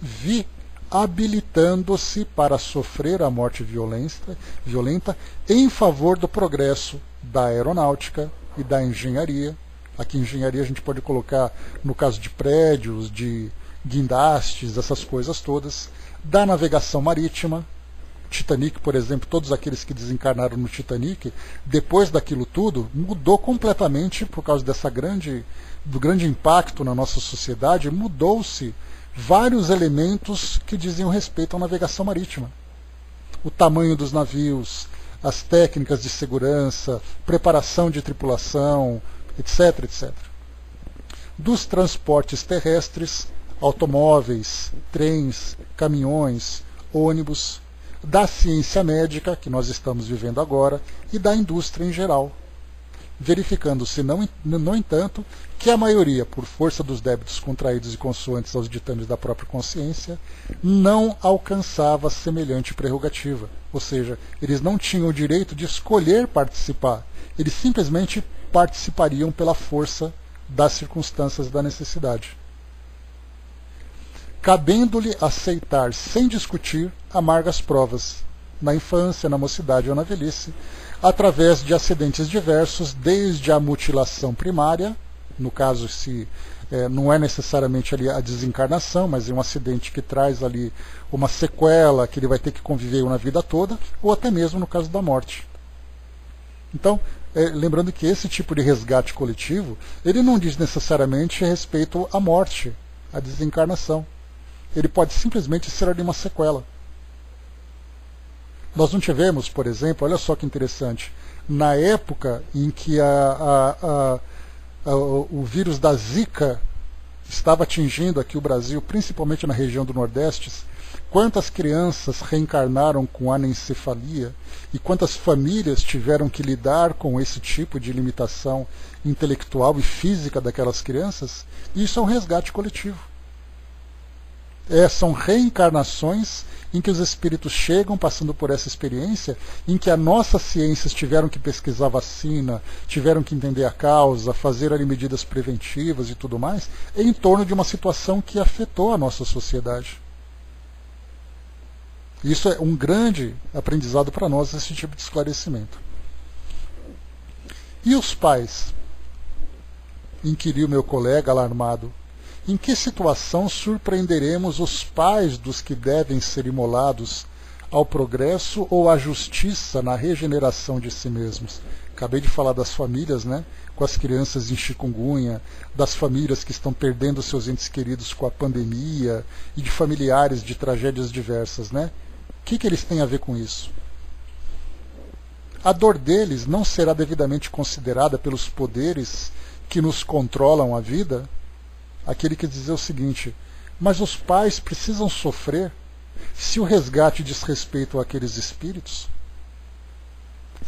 habilitando-se para sofrer a morte violenta em favor do progresso da aeronáutica e da engenharia. Aqui engenharia a gente pode colocar no caso de prédios, de guindastes, essas coisas todas, da navegação marítima. Titanic, por exemplo, todos aqueles que desencarnaram no Titanic, depois daquilo tudo, mudou completamente por causa do grande impacto na nossa sociedade, mudou-se vários elementos que diziam respeito à navegação marítima. O tamanho dos navios, as técnicas de segurança, preparação de tripulação, etc., etc. Dos transportes terrestres, automóveis, trens, caminhões, ônibus, da ciência médica, que nós estamos vivendo agora, e da indústria em geral, verificando-se, no entanto, que a maioria, por força dos débitos contraídos e consoantes aos ditames da própria consciência, não alcançava semelhante prerrogativa, ou seja, eles não tinham o direito de escolher participar, Eles simplesmente participariam pela força das circunstâncias da necessidade, cabendo-lhe aceitar sem discutir amargas provas, na infância, na mocidade ou na velhice, através de acidentes diversos, desde a mutilação primária, no caso se não é necessariamente ali a desencarnação, mas é um acidente que traz ali uma sequela que ele vai ter que conviver na vida toda, ou até mesmo no caso da morte. Então, lembrando que esse tipo de resgate coletivo, ele não diz necessariamente respeito à morte, à desencarnação. Ele pode simplesmente ser ali uma sequela. Nós não tivemos, por exemplo, olha só que interessante, na época em que o vírus da Zika estava atingindo aqui o Brasil, principalmente na região do Nordeste, quantas crianças reencarnaram com anencefalia e quantas famílias tiveram que lidar com esse tipo de limitação intelectual e física daquelas crianças? Isso é um resgate coletivo. São reencarnações em que os espíritos chegam passando por essa experiência, em que as nossas ciências tiveram que pesquisar vacina, tiveram que entender a causa, fazer ali medidas preventivas e tudo mais, em torno de uma situação que afetou a nossa sociedade. Isso é um grande aprendizado para nós, esse tipo de esclarecimento. E os pais? Inquiriu meu colega alarmado. Em que situação surpreenderemos os pais dos que devem ser imolados ao progresso ou à justiça na regeneração de si mesmos? Acabei de falar das famílias, né, com as crianças em chikungunya, das famílias que estão perdendo seus entes queridos com a pandemia e de familiares de tragédias diversas, né? O que eles têm a ver com isso? A dor deles não será devidamente considerada pelos poderes que nos controlam a vida? Aquele que diz o seguinte: mas os pais precisam sofrer se o resgate diz respeito àqueles espíritos?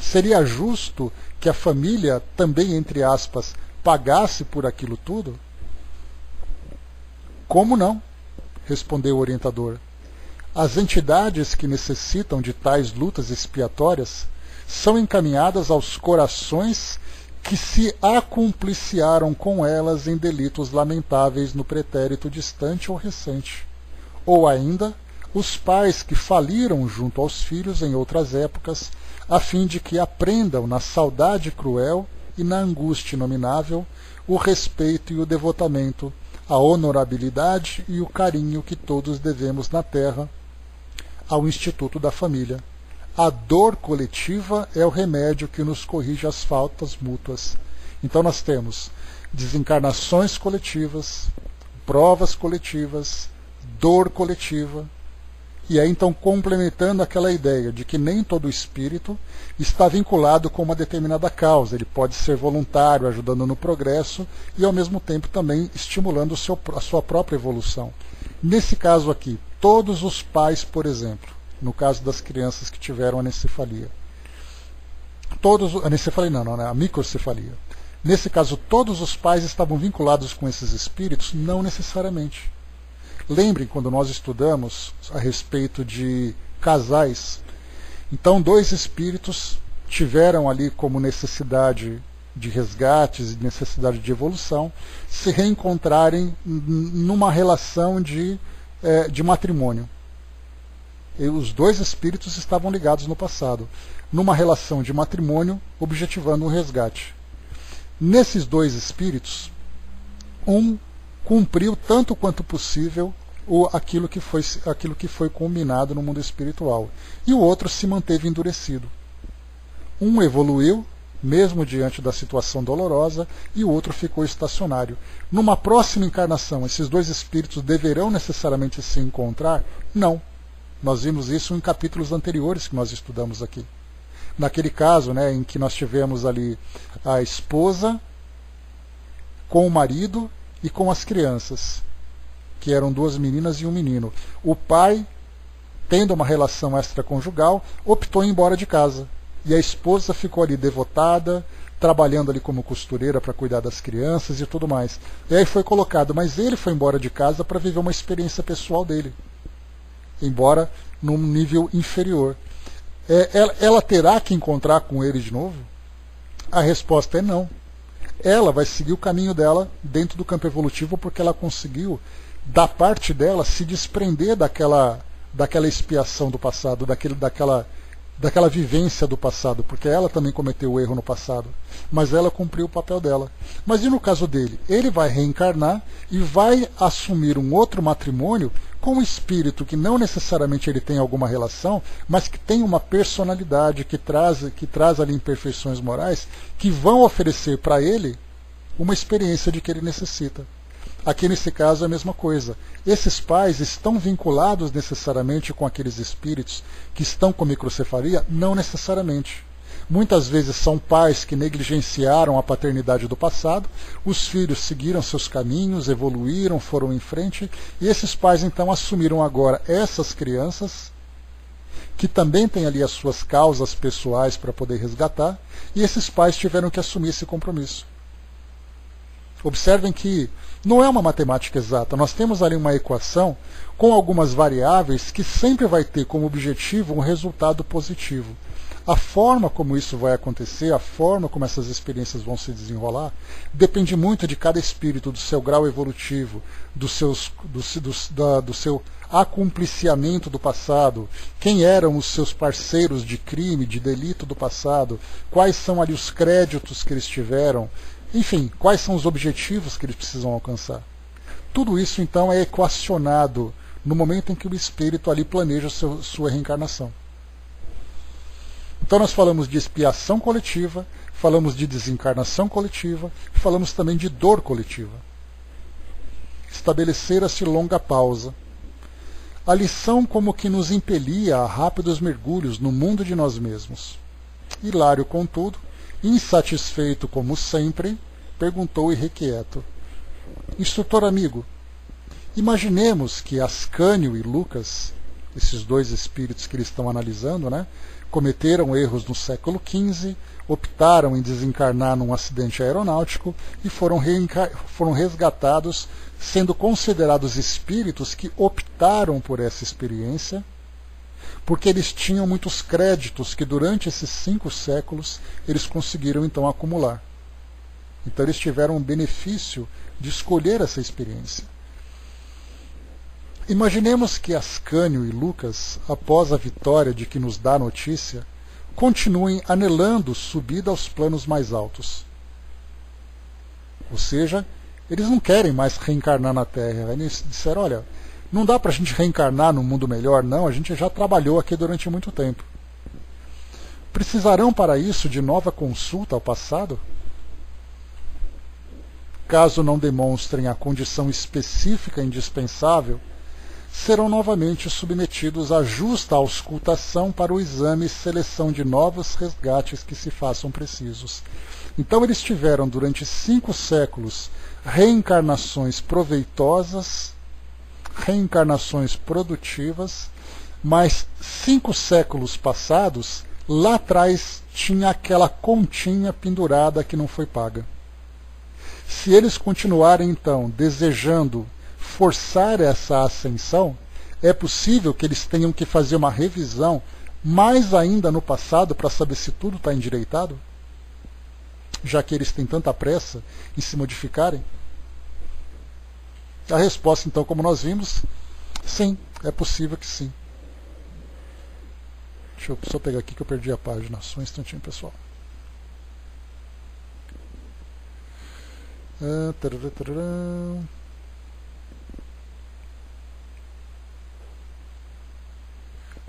Seria justo que a família também, entre aspas, pagasse por aquilo tudo? Como não? Respondeu o orientador. As entidades que necessitam de tais lutas expiatórias são encaminhadas aos corações que se acumpliciaram com elas em delitos lamentáveis no pretérito distante ou recente, ou ainda os pais que faliram junto aos filhos em outras épocas, a fim de que aprendam na saudade cruel e na angústia inominável o respeito e o devotamento, a honorabilidade e o carinho que todos devemos na terra ao Instituto da Família. A dor coletiva é o remédio que nos corrige as faltas mútuas. Então nós temos desencarnações coletivas, provas coletivas, dor coletiva, e aí então complementando aquela ideia de que nem todo espírito está vinculado com uma determinada causa. Ele pode ser voluntário, ajudando no progresso e ao mesmo tempo também estimulando a sua própria evolução. Nesse caso aqui, todos os pais, por exemplo, no caso das crianças que tiveram anencefalia. A microcefalia. Nesse caso, todos os pais estavam vinculados com esses espíritos? Não necessariamente. Lembrem, quando nós estudamos a respeito de casais, então 2 espíritos tiveram ali como necessidade de resgates, necessidade de evolução, se reencontrarem numa relação de matrimônio. E os 2 espíritos estavam ligados no passado, numa relação de matrimônio, objetivando um resgate. Nesses 2 espíritos, um cumpriu tanto quanto possível aquilo que foi combinado no mundo espiritual, e o outro se manteve endurecido. Um evoluiu, mesmo diante da situação dolorosa, e o outro ficou estacionário. Numa próxima encarnação, esses 2 espíritos deverão necessariamente se encontrar? Não. Nós vimos isso em capítulos anteriores que nós estudamos aqui. Naquele caso, né, em que nós tivemos ali a esposa com o marido e com as crianças, que eram 2 meninas e um menino. O pai, tendo uma relação extraconjugal, optou em ir embora de casa. E a esposa ficou ali devotada, trabalhando ali como costureira para cuidar das crianças e tudo mais. E aí foi colocado, mas ele foi embora de casa para viver uma experiência pessoal dele, embora num nível inferior. Ela terá que encontrar com ele de novo? A resposta é não. Ela vai seguir o caminho dela dentro do campo evolutivo porque ela conseguiu, da parte dela, se desprender daquela expiação do passado, daquela vivência do passado, porque ela também cometeu o erro no passado, mas ela cumpriu o papel dela. Mas e no caso dele? Ele vai reencarnar e vai assumir um outro matrimônio com um espírito que não necessariamente ele tem alguma relação, mas que tem uma personalidade, que traz ali imperfeições morais, que vão oferecer para ele uma experiência de que ele necessita. Aqui nesse caso é a mesma coisa. Esses pais estão vinculados necessariamente com aqueles espíritos que estão com microcefalia? Não necessariamente. Muitas vezes são pais que negligenciaram a paternidade do passado, os filhos seguiram seus caminhos, evoluíram, foram em frente, e esses pais então assumiram agora essas crianças, que também têm ali as suas causas pessoais para poder resgatar, e esses pais tiveram que assumir esse compromisso. Observem que não é uma matemática exata, nós temos ali uma equação com algumas variáveis que sempre vai ter como objetivo um resultado positivo. A forma como isso vai acontecer, a forma como essas experiências vão se desenrolar, depende muito de cada espírito, do seu grau evolutivo, do seu acumpliciamento do passado, quem eram os seus parceiros de crime, de delito do passado, quais são ali os créditos que eles tiveram, enfim, quais são os objetivos que eles precisam alcançar. Tudo isso, então, é equacionado no momento em que o espírito ali planeja sua reencarnação. Então nós falamos de expiação coletiva, falamos de desencarnação coletiva, falamos também de dor coletiva. Estabelecera-se longa pausa. A lição como que nos impelia a rápidos mergulhos no mundo de nós mesmos. Hilário, contudo, insatisfeito como sempre, perguntou irrequieto: instrutor amigo, imaginemos que Ascânio e Lucas, esses dois espíritos que eles estão analisando, cometeram erros no século XV, optaram em desencarnar num acidente aeronáutico e foram resgatados, sendo considerados espíritos que optaram por essa experiência, porque eles tinham muitos créditos que durante esses 5 séculos eles conseguiram então acumular. Então eles tiveram o benefício de escolher essa experiência. Imaginemos que Ascânio e Lucas, após a vitória de que nos dá a notícia, continuem anelando subida aos planos mais altos. Ou seja, eles não querem mais reencarnar na Terra. Eles disseram, olha, não dá para a gente reencarnar num mundo melhor, não, a gente já trabalhou aqui durante muito tempo. Precisarão para isso de nova consulta ao passado? Caso não demonstrem a condição específica indispensável, serão novamente submetidos à justa auscultação para o exame e seleção de novos resgates que se façam precisos. Então eles tiveram durante 5 séculos reencarnações proveitosas, reencarnações produtivas, mas 5 séculos passados, lá atrás tinha aquela continha pendurada que não foi paga. Se eles continuarem então desejando forçar essa ascensão, é possível que eles tenham que fazer uma revisão mais ainda no passado para saber se tudo está endireitado, já que eles têm tanta pressa em se modificarem? A resposta, então, como nós vimos, sim, é possível que sim. Deixa eu só pegar aqui que eu perdi a página, só um instantinho, pessoal.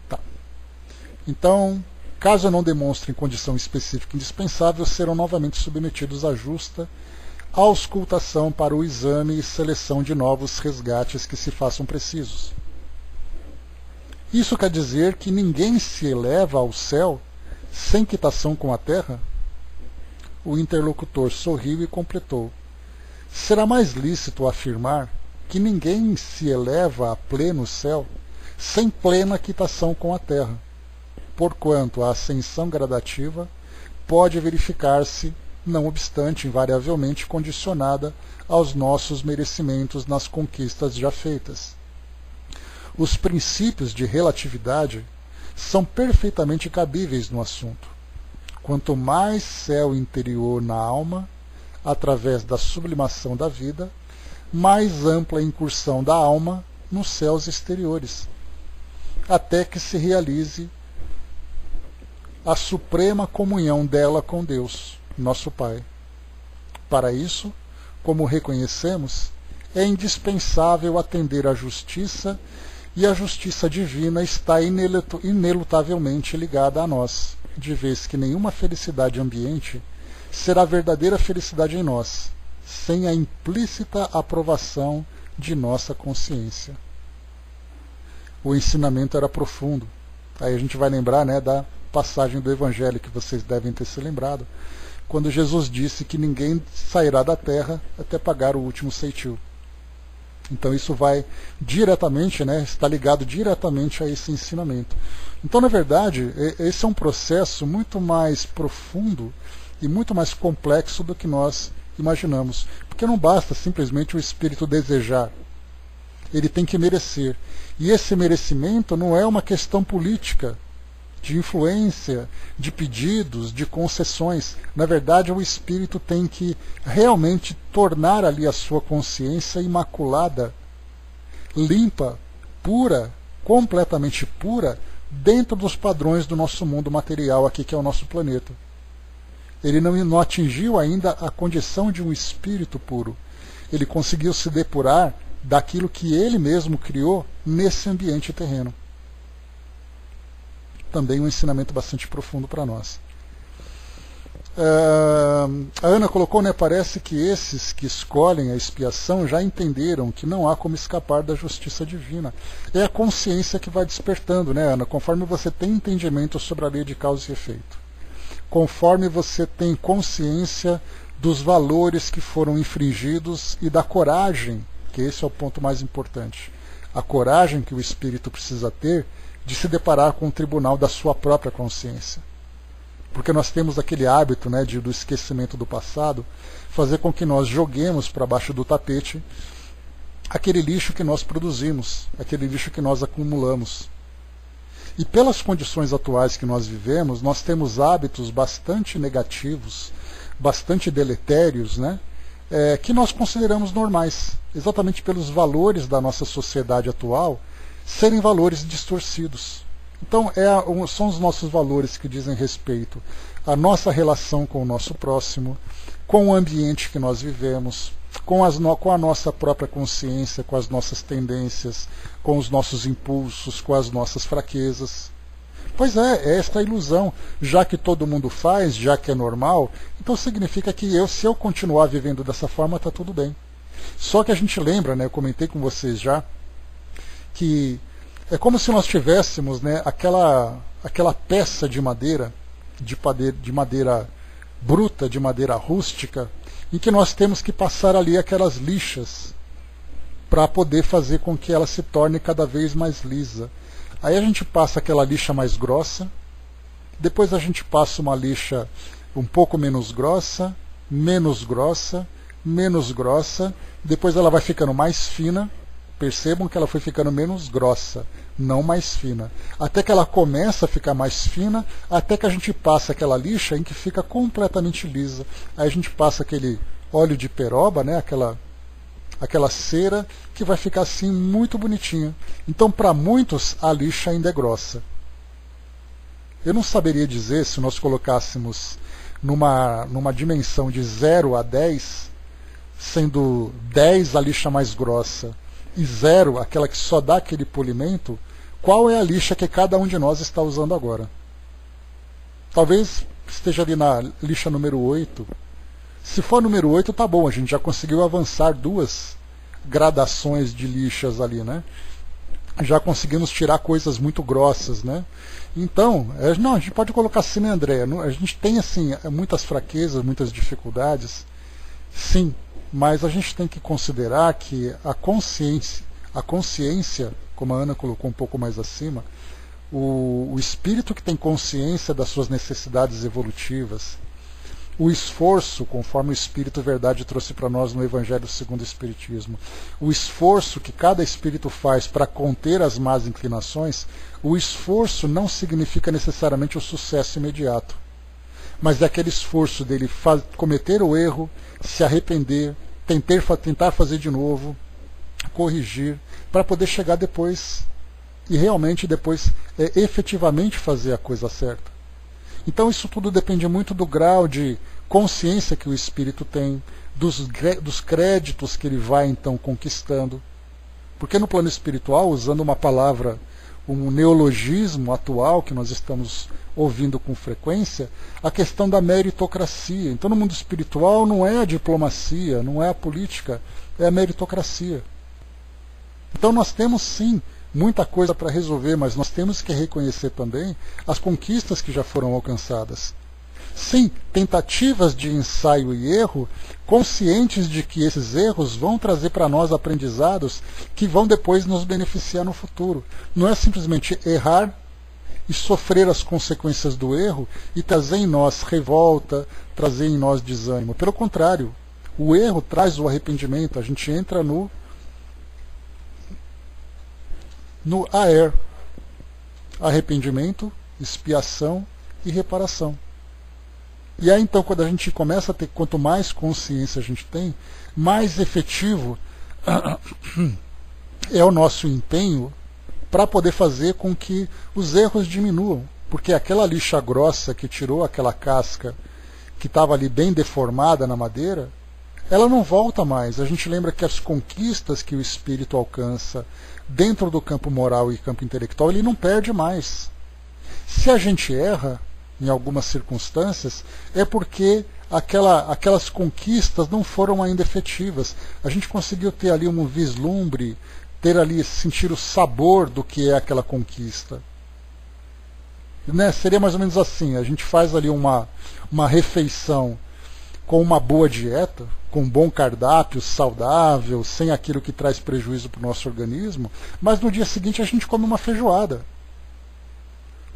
Tá. Então, caso não demonstrem condição específica indispensável, serão novamente submetidos à justa auscultação para o exame e seleção de novos resgates que se façam precisos. Isso quer dizer que ninguém se eleva ao céu sem quitação com a terra? O interlocutor sorriu e completou: será mais lícito afirmar que ninguém se eleva a pleno céu sem plena quitação com a terra, porquanto a ascensão gradativa pode verificar-se, não obstante invariavelmente condicionada aos nossos merecimentos nas conquistas já feitas. Os princípios de relatividade são perfeitamente cabíveis no assunto. Quanto mais céu interior na alma, através da sublimação da vida, mais ampla a incursão da alma nos céus exteriores, até que se realize a suprema comunhão dela com Deus, nosso Pai. Para isso, como reconhecemos, é indispensável atender à justiça, e a justiça divina está inelutavelmente ligada a nós, de vez que nenhuma felicidade ambiente será verdadeira felicidade em nós, sem a implícita aprovação de nossa consciência. O ensinamento era profundo. Aí a gente vai lembrar, né, da passagem do Evangelho que vocês devem ter se lembrado, quando Jesus disse que ninguém sairá da terra até pagar o último ceitil. Então isso vai diretamente, né, está ligado diretamente a esse ensinamento. Então, na verdade, esse é um processo muito mais profundo e muito mais complexo do que nós imaginamos. Porque não basta simplesmente o espírito desejar. Ele tem que merecer. E esse merecimento não é uma questão política, de influência, de pedidos, de concessões. Na verdade, o espírito tem que realmente tornar ali a sua consciência imaculada, limpa, pura, completamente pura, dentro dos padrões do nosso mundo material aqui, que é o nosso planeta. Ele não atingiu ainda a condição de um espírito puro. Ele conseguiu se depurar daquilo que ele mesmo criou nesse ambiente terreno. Também um ensinamento bastante profundo para nós. A Ana colocou, né, parece que esses que escolhem a expiação já entenderam que não há como escapar da justiça divina. É a consciência que vai despertando, né, Ana, conforme você tem entendimento sobre a lei de causa e efeito. Conforme você tem consciência dos valores que foram infringidos e da coragem, que esse é o ponto mais importante. A coragem que o espírito precisa ter de se deparar com o tribunal da sua própria consciência. Porque nós temos aquele hábito, né, do esquecimento do passado, fazer com que nós joguemos para baixo do tapete aquele lixo que nós produzimos, aquele lixo que nós acumulamos. E pelas condições atuais que nós vivemos, nós temos hábitos bastante negativos, bastante deletérios, né, que nós consideramos normais, exatamente pelos valores da nossa sociedade atual serem valores distorcidos. Então, são os nossos valores que dizem respeito à nossa relação com o nosso próximo, com o ambiente que nós vivemos, com a nossa própria consciência, com as nossas tendências, com os nossos impulsos, com as nossas fraquezas. Pois é esta ilusão. Já que todo mundo faz, já que é normal, então significa que se eu continuar vivendo dessa forma, está tudo bem. Só que a gente lembra, né, eu comentei com vocês já, que é como se nós tivéssemos, né, aquela peça de madeira bruta, de madeira rústica, em que nós temos que passar ali aquelas lixas para poder fazer com que ela se torne cada vez mais lisa. Aí a gente passa aquela lixa mais grossa, depois a gente passa uma lixa um pouco menos grossa, menos grossa, menos grossa, depois ela vai ficando mais fina. Percebam que ela foi ficando menos grossa, não mais fina. Até que ela começa a ficar mais fina, até que a gente passa aquela lixa em que fica completamente lisa. Aí a gente passa aquele óleo de peroba, né, aquela cera, que vai ficar assim muito bonitinha. Então, para muitos, a lixa ainda é grossa. Eu não saberia dizer, se nós colocássemos numa dimensão de 0 a 10, sendo 10 a lixa mais grossa, e 0, aquela que só dá aquele polimento, qual é a lixa que cada um de nós está usando agora? Talvez esteja ali na lixa número 8. Se for número 8, tá bom, a gente já conseguiu avançar 2 gradações de lixas ali, né? Já conseguimos tirar coisas muito grossas, né? Então, não, a gente pode colocar assim, né, André? A gente tem, assim, muitas fraquezas, muitas dificuldades, sim. Mas a gente tem que considerar que a consciência, como a Ana colocou um pouco mais acima, o espírito que tem consciência das suas necessidades evolutivas, o esforço, conforme o Espírito Verdade trouxe para nós no Evangelho segundo o Espiritismo, o esforço que cada espírito faz para conter as más inclinações, o esforço não significa necessariamente o sucesso imediato. mas é aquele esforço dele cometer o erro, se arrepender, tentar fazer de novo, corrigir, para poder chegar depois e realmente depois efetivamente fazer a coisa certa. Então isso tudo depende muito do grau de consciência que o espírito tem, dos créditos que ele vai então conquistando. Porque no plano espiritual, usando uma palavra, um neologismo atual que nós estamos ouvindo com frequência, a questão da meritocracia. Então no mundo espiritual não é a diplomacia, não é a política, é a meritocracia. Então nós temos sim muita coisa para resolver, mas nós temos que reconhecer também as conquistas que já foram alcançadas. Sim, tentativas de ensaio e erro, conscientes de que esses erros vão trazer para nós aprendizados que vão depois nos beneficiar no futuro. Não é simplesmente errar e sofrer as consequências do erro e trazer em nós revolta, trazer em nós desânimo. Pelo contrário, o erro traz o arrependimento, a gente entra no AER, arrependimento, expiação e reparação. E aí então quando a gente começa a ter, quanto mais consciência a gente tem, mais efetivo é o nosso empenho para poder fazer com que os erros diminuam. Porque aquela lixa grossa que tirou aquela casca que estava ali bem deformada na madeira, ela não volta mais. A gente lembra que as conquistas que o espírito alcança dentro do campo moral e campo intelectual, ele não perde mais. Se a gente erra, em algumas circunstâncias, é porque aquelas conquistas não foram ainda efetivas. A gente conseguiu ter ali um vislumbre, sentir o sabor do que é aquela conquista. Né? Seria mais ou menos assim, a gente faz ali uma refeição com uma boa dieta, com um bom cardápio, saudável, sem aquilo que traz prejuízo para o nosso organismo, mas no dia seguinte a gente come uma feijoada.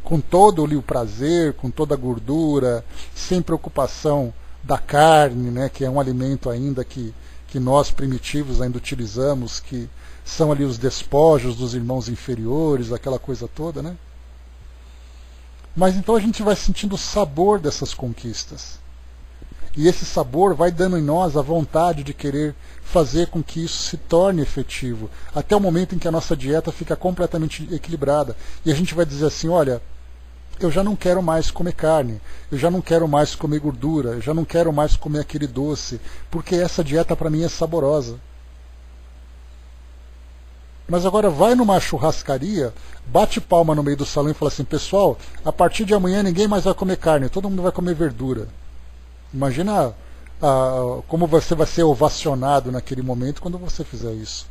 Com todo o prazer, com toda a gordura, sem preocupação da carne, né, que é um alimento ainda que nós primitivos ainda utilizamos, que são ali os despojos dos irmãos inferiores, aquela coisa toda, né? Mas então a gente vai sentindo o sabor dessas conquistas. E esse sabor vai dando em nós a vontade de querer fazer com que isso se torne efetivo, até o momento em que a nossa dieta fica completamente equilibrada. E a gente vai dizer assim, olha, eu já não quero mais comer carne, eu já não quero mais comer gordura, eu já não quero mais comer aquele doce, porque essa dieta para mim é saborosa. Mas agora vai numa churrascaria, bate palma no meio do salão e fala assim, pessoal, a partir de amanhã ninguém mais vai comer carne, todo mundo vai comer verdura. Imagina como você vai ser ovacionado naquele momento quando você fizer isso.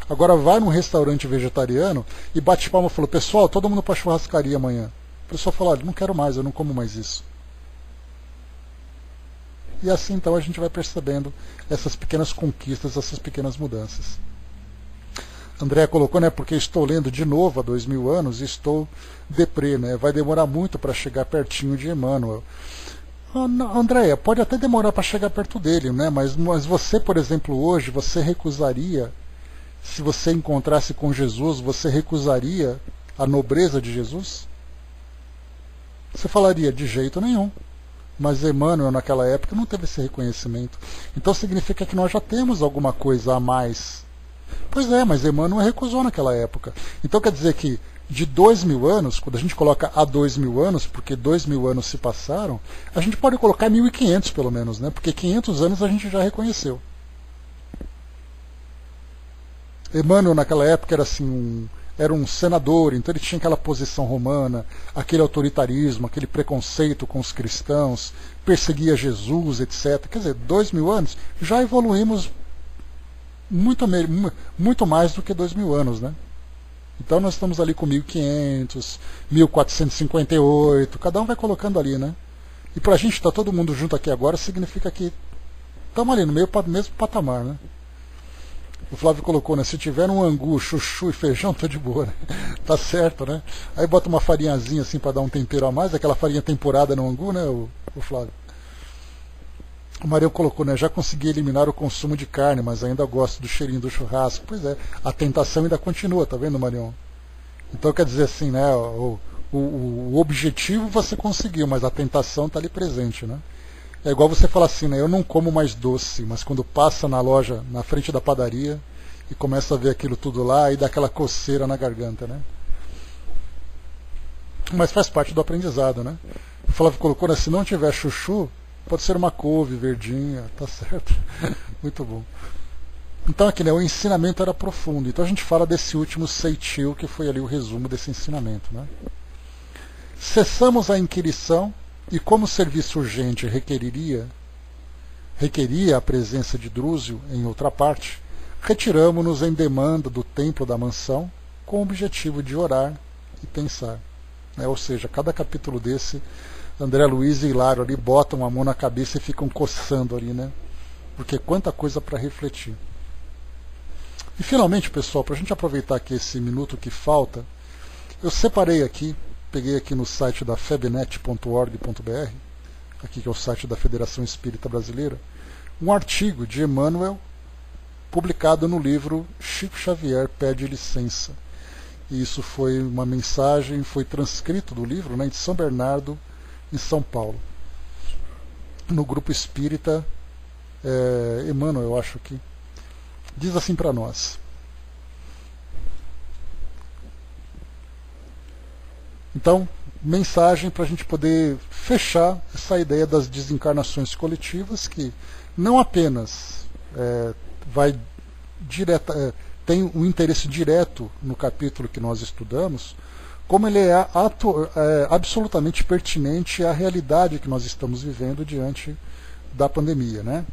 Agora vai num restaurante vegetariano e bate palma e fala, pessoal, todo mundo para churrascaria amanhã. O pessoal fala, olha, não quero mais, eu não como mais isso. E assim então a gente vai percebendo essas pequenas conquistas, essas pequenas mudanças. André colocou, né, porque estou lendo de novo há 2000 anos e estou deprê, né, vai demorar muito para chegar pertinho de Emmanuel. Andréia, pode até demorar para chegar perto dele, né, mas você, por exemplo, hoje, você recusaria, se você encontrasse com Jesus, você recusaria a nobreza de Jesus? Você falaria, de jeito nenhum. Mas Emmanuel, naquela época, não teve esse reconhecimento. Então significa que nós já temos alguma coisa a mais. Pois é, mas Emmanuel recusou naquela época. Então quer dizer que de 2000 anos, quando a gente coloca há 2000 anos, porque 2000 anos se passaram, a gente pode colocar 1500 pelo menos, né? Porque 500 anos a gente já reconheceu. Emmanuel naquela época era assim, era um senador, então ele tinha aquela posição romana, aquele autoritarismo, aquele preconceito com os cristãos, perseguia Jesus, etc. Quer dizer, 2000 anos, já evoluímos muito mais do que 2000 anos, né? Então nós estamos ali com 1500, 1458, cada um vai colocando ali, né? E pra gente estar todo mundo junto aqui agora, significa que estamos ali no mesmo patamar, né? O Flávio colocou, né? Se tiver um angu, chuchu e feijão, tô de boa, né? Tá certo, né? Aí bota uma farinhazinha assim para dar um tempero a mais, aquela farinha temperada no angu, né, o Flávio? O Marião colocou, né? Já consegui eliminar o consumo de carne, mas ainda gosto do cheirinho do churrasco. Pois é, a tentação ainda continua, tá vendo, Marião? Então quer dizer assim, né? O o objetivo você conseguiu, mas a tentação está ali presente, né? É igual você falar assim, né? Eu não como mais doce, mas quando passa na loja, na frente da padaria, e começa a ver aquilo tudo lá, aí dá aquela coceira na garganta, né? Mas faz parte do aprendizado, né? O Flávio colocou, né? Se não tiver chuchu, pode ser uma couve verdinha, tá certo? Muito bom. Então aqui, né, o ensinamento era profundo. Então a gente fala desse último Seichiu, que foi ali o resumo desse ensinamento, né? Cessamos a inquirição e, como o serviço urgente requeria a presença de Drúzio em outra parte, retiramo-nos em demanda do templo da mansão com o objetivo de orar e pensar. Né? Ou seja, cada capítulo desse, André Luiz e Hilário ali botam a mão na cabeça e ficam coçando ali, né? Porque quanta coisa para refletir. E finalmente, pessoal, para a gente aproveitar aqui esse minuto que falta, eu separei aqui, peguei aqui no site da febnet.org.br, aqui que é o site da Federação Espírita Brasileira, um artigo de Emmanuel, publicado no livro Chico Xavier Pede Licença. E isso foi uma mensagem, foi transcrito do livro, né, de São Bernardo, em São Paulo. No grupo espírita, Emmanuel, eu acho que diz assim para nós. Então, mensagem para a gente poder fechar essa ideia das desencarnações coletivas, que não apenas tem um interesse direto no capítulo que nós estudamos, como ele é absolutamente pertinente à realidade que nós estamos vivendo diante da pandemia, né?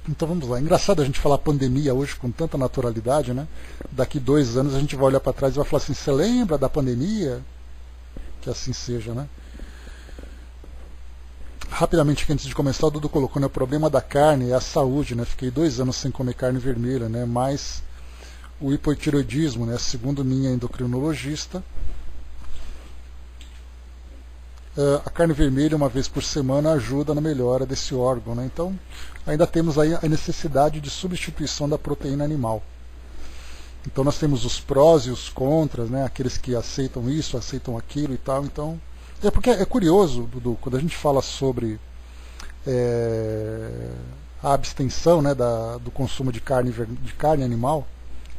Então vamos lá. Engraçado a gente falar pandemia hoje com tanta naturalidade, né? Daqui 2 anos a gente vai olhar para trás e vai falar assim, você lembra da pandemia? Que assim seja, né? Rapidamente, antes de começar, o Dudu colocou, né, o problema da carne é a saúde, né? Fiquei 2 anos sem comer carne vermelha, né? Mas o hipotireoidismo, né? Segundo minha endocrinologista, a carne vermelha, uma vez por semana, ajuda na melhora desse órgão, né? Então, ainda temos aí a necessidade de substituição da proteína animal. Então, nós temos os prós e os contras, né? Aqueles que aceitam isso, aceitam aquilo e tal. Então, porque é curioso, Dudu, quando a gente fala sobre a abstenção, né, do consumo de carne animal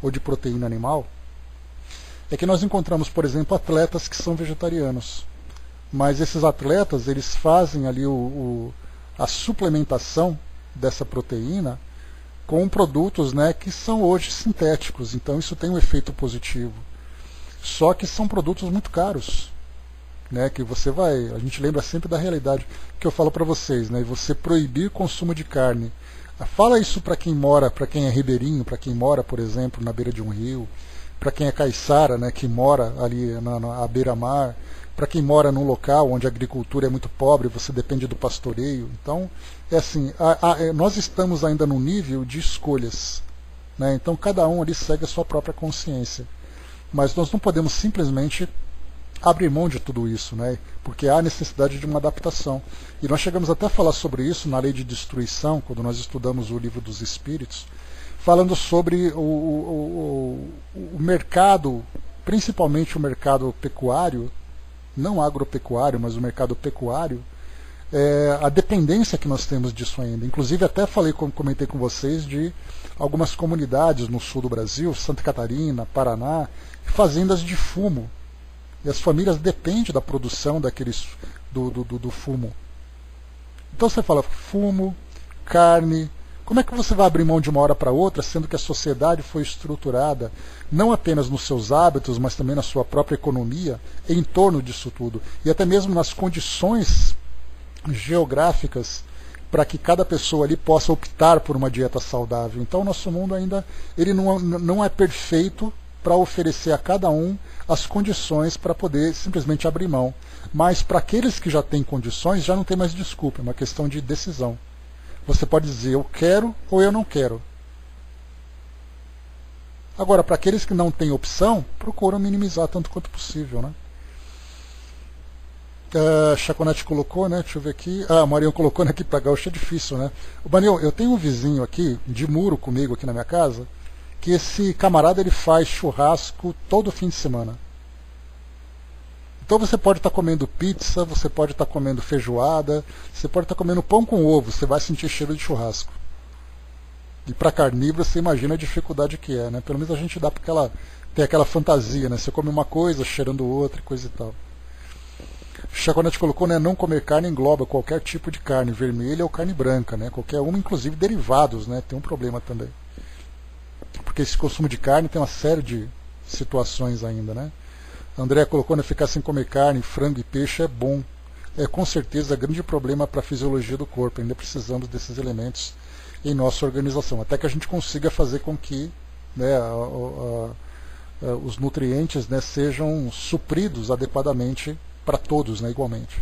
ou de proteína animal, é que nós encontramos, por exemplo, atletas que são vegetarianos. Mas esses atletas, eles fazem ali a suplementação dessa proteína com produtos, né, que são hoje sintéticos. Então isso tem um efeito positivo. Só que são produtos muito caros, né, que a gente lembra sempre da realidade que eu falo para vocês, né, você proibir o consumo de carne. Fala isso para quem é ribeirinho, para quem mora, por exemplo, na beira de um rio, para quem é caiçara, né, que mora ali à beira-mar, para quem mora num local onde a agricultura é muito pobre, você depende do pastoreio. Então, é assim, nós estamos ainda num nível de escolhas, né? Então cada um ali segue a sua própria consciência. Mas nós não podemos simplesmente abrir mão de tudo isso, né? Porque há necessidade de uma adaptação. E nós chegamos até a falar sobre isso na Lei de Destruição, quando nós estudamos o Livro dos Espíritos, falando sobre o mercado, principalmente o mercado pecuário, não agropecuário, mas o mercado pecuário, a dependência que nós temos disso ainda. Inclusive até comentei com vocês de algumas comunidades no sul do Brasil, Santa Catarina, Paraná, fazendas de fumo. E as famílias dependem da produção do fumo. Então você fala fumo, carne. Como é que você vai abrir mão de uma hora para outra, sendo que a sociedade foi estruturada, não apenas nos seus hábitos, mas também na sua própria economia, em torno disso tudo, e até mesmo nas condições geográficas para que cada pessoa ali possa optar por uma dieta saudável. Então o nosso mundo ainda ele não é perfeito para oferecer a cada um as condições para poder simplesmente abrir mão. Mas para aqueles que já têm condições, já não tem mais desculpa, é uma questão de decisão. Você pode dizer eu quero ou eu não quero. Agora, para aqueles que não têm opção, procuram minimizar tanto quanto possível, né? Chaconete colocou, né? Deixa eu ver aqui. O Marião colocou, né, aqui para gaúcho é difícil, né? O Marião, eu tenho um vizinho aqui, de muro comigo aqui na minha casa, que esse camarada ele faz churrasco todo fim de semana. Então você pode estar comendo pizza, você pode estar comendo feijoada, você pode estar comendo pão com ovo, você vai sentir cheiro de churrasco. E para carnívoro você imagina a dificuldade que é, né? Pelo menos a gente dá porque ela tem aquela fantasia, né? Você come uma coisa cheirando outra, coisa e tal. Chaconete colocou, né? Não comer carne engloba qualquer tipo de carne, vermelha ou carne branca, né? Qualquer uma, inclusive derivados, né? Tem um problema também. Porque esse consumo de carne tem uma série de situações ainda, né? André colocou, né? Ficar sem comer carne, frango e peixe é bom. É com certeza grande problema para a fisiologia do corpo. Ainda precisamos desses elementos em nossa organização, até que a gente consiga fazer com que, né, os nutrientes, né, sejam supridos adequadamente para todos, né, igualmente.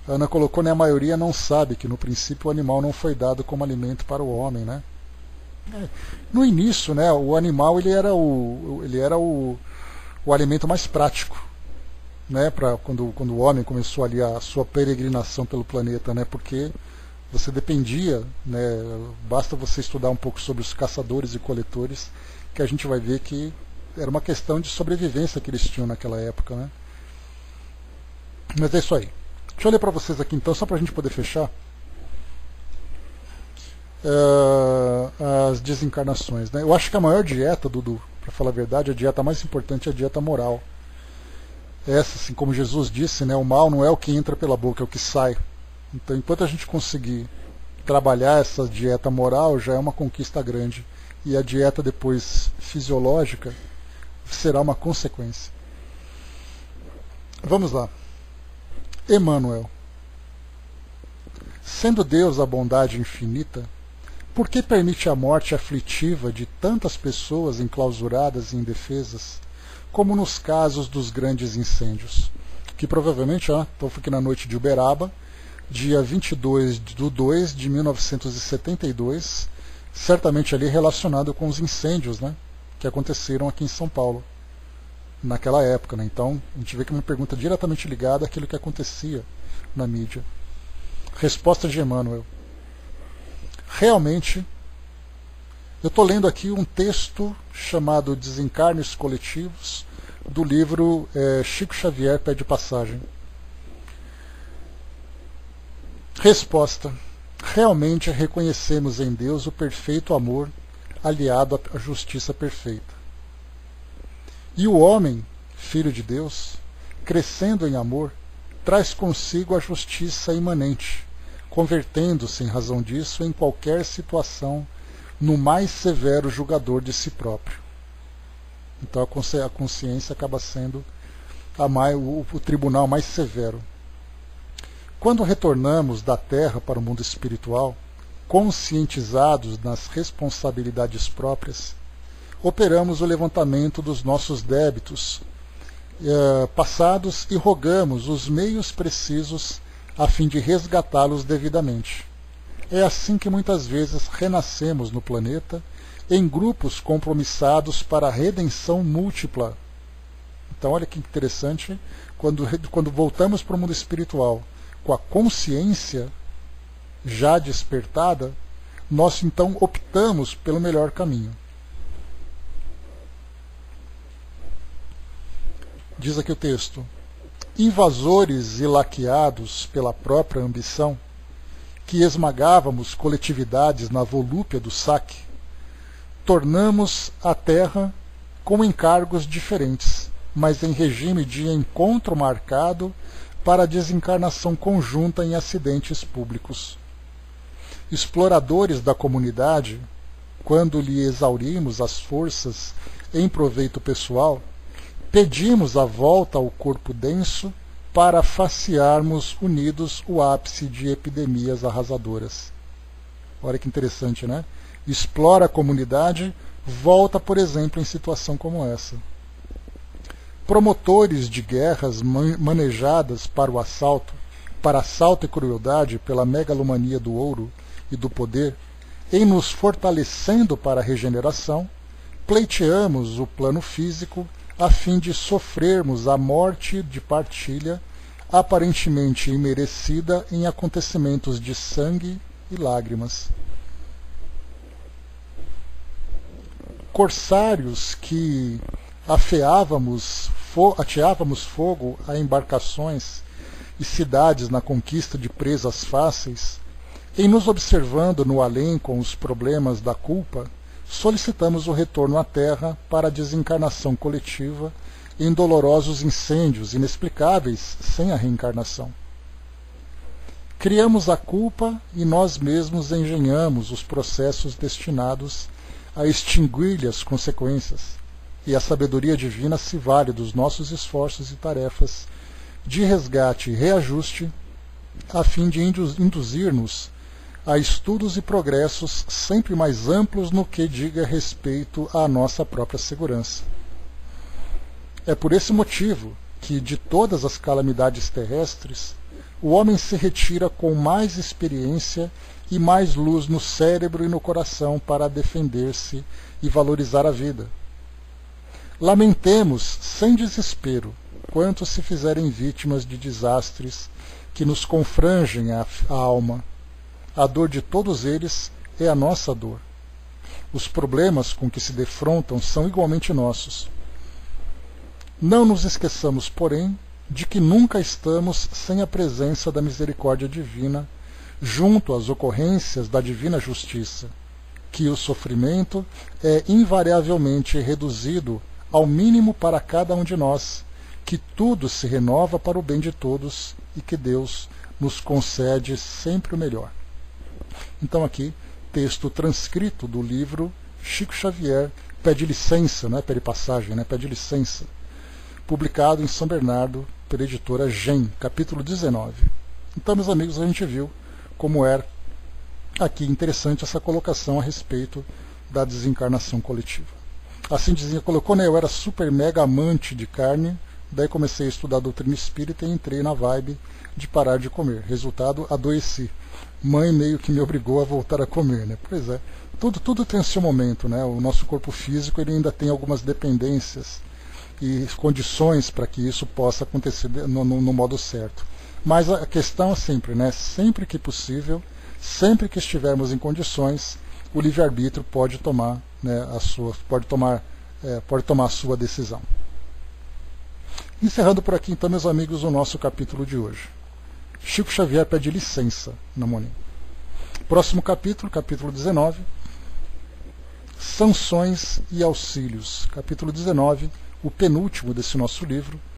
A Ana colocou, né, a maioria não sabe que no princípio o animal não foi dado como alimento para o homem, né? No início, né, o animal ele era o alimento mais prático, né, para quando o homem começou ali a sua peregrinação pelo planeta, né, porque você dependia, né, basta você estudar um pouco sobre os caçadores e coletores, que a gente vai ver que era uma questão de sobrevivência que eles tinham naquela época, né? Mas é isso aí. Deixa eu ler para vocês aqui então, só para a gente poder fechar. As desencarnações, né? Eu acho que a maior dieta, Dudu, para falar a verdade, a dieta mais importante é a dieta moral. Essa, assim como Jesus disse, né, o mal não é o que entra pela boca, é o que sai. Então, enquanto a gente conseguir trabalhar essa dieta moral, já é uma conquista grande. E a dieta depois fisiológica será uma consequência. Vamos lá. Emmanuel. Sendo Deus a bondade infinita, por que permite a morte aflitiva de tantas pessoas enclausuradas e indefesas, como nos casos dos grandes incêndios? Que provavelmente, então foi aqui na noite de Uberaba, dia 22/2/1972, certamente ali relacionado com os incêndios, né, que aconteceram aqui em São Paulo, naquela época, né? Então, a gente vê que é uma pergunta diretamente ligada àquilo que acontecia na mídia. Resposta de Emmanuel. Realmente, eu estou lendo aqui um texto chamado Desencarnes Coletivos, do livro Chico Xavier Pede Passagem. Resposta. Realmente reconhecemos em Deus o perfeito amor aliado à justiça perfeita. E o homem, filho de Deus, crescendo em amor, traz consigo a justiça imanente, convertendo-se em razão disso em qualquer situação no mais severo julgador de si próprio. Então a consciência acaba sendo o tribunal mais severo. Quando retornamos da Terra para o mundo espiritual, conscientizados nas responsabilidades próprias, operamos o levantamento dos nossos débitos passados e rogamos os meios precisos a fim de resgatá-los devidamente. É assim que muitas vezes renascemos no planeta em grupos compromissados para a redenção múltipla. Então olha que interessante, quando voltamos para o mundo espiritual com a consciência já despertada, nós então optamos pelo melhor caminho. Diz aqui o texto: invasores e laqueados pela própria ambição, que esmagávamos coletividades na volúpia do saque, tornamos a terra com encargos diferentes, mas em regime de encontro marcado para a desencarnação conjunta em acidentes públicos. Exploradores da comunidade, quando lhe exaurimos as forças em proveito pessoal, pedimos a volta ao corpo denso para facearmos unidos o ápice de epidemias arrasadoras. Olha que interessante, né? Explora a comunidade, volta, por exemplo, em situação como essa. Promotores de guerras manejadas para assalto e crueldade pela megalomania do ouro e do poder, em nos fortalecendo para a regeneração, pleiteamos o plano físico a fim de sofrermos a morte de partilha aparentemente imerecida em acontecimentos de sangue e lágrimas. Corsários que afeávamos ateávamos fogo a embarcações e cidades na conquista de presas fáceis, em nos observando no além com os problemas da culpa, solicitamos o retorno à Terra para a desencarnação coletiva em dolorosos incêndios inexplicáveis sem a reencarnação. Criamos a culpa e nós mesmos engenhamos os processos destinados a extinguir-lhe as consequências, e a sabedoria divina se vale dos nossos esforços e tarefas de resgate e reajuste, a fim de induzir-nos a estudos e progressos sempre mais amplos no que diga respeito à nossa própria segurança. É por esse motivo que, de todas as calamidades terrestres, o homem se retira com mais experiência e mais luz no cérebro e no coração para defender-se e valorizar a vida. Lamentemos, sem desespero, quantos se fizerem vítimas de desastres que nos confrangem a alma. A dor de todos eles é a nossa dor. Os problemas com que se defrontam são igualmente nossos. Não nos esqueçamos, porém, de que nunca estamos sem a presença da misericórdia divina, junto às ocorrências da divina justiça, que o sofrimento é invariavelmente reduzido ao mínimo para cada um de nós, que tudo se renova para o bem de todos e que Deus nos concede sempre o melhor. Então aqui, texto transcrito do livro Chico Xavier Pede Licença, não é pede passagem, né? Pede Licença, publicado em São Bernardo pela editora GEM, capítulo 19. Então, meus amigos, a gente viu como era aqui interessante essa colocação a respeito da desencarnação coletiva. Assim dizia, colocou, né, eu era super mega amante de carne, daí comecei a estudar a doutrina espírita e entrei na vibe de parar de comer. Resultado, adoeci. Mãe meio que me obrigou a voltar a comer, né? Pois é, tudo tem seu momento, né? O nosso corpo físico ele ainda tem algumas dependências e condições para que isso possa acontecer no modo certo. Mas a questão é sempre, né? Sempre que possível, sempre que estivermos em condições, o livre-arbítrio pode tomar, né, pode tomar a sua decisão. Encerrando por aqui, então, meus amigos, o nosso capítulo de hoje. Chico Xavier pede licença na Monim. Próximo capítulo, capítulo 19. Sanções e auxílios. Capítulo 19, o penúltimo desse nosso livro,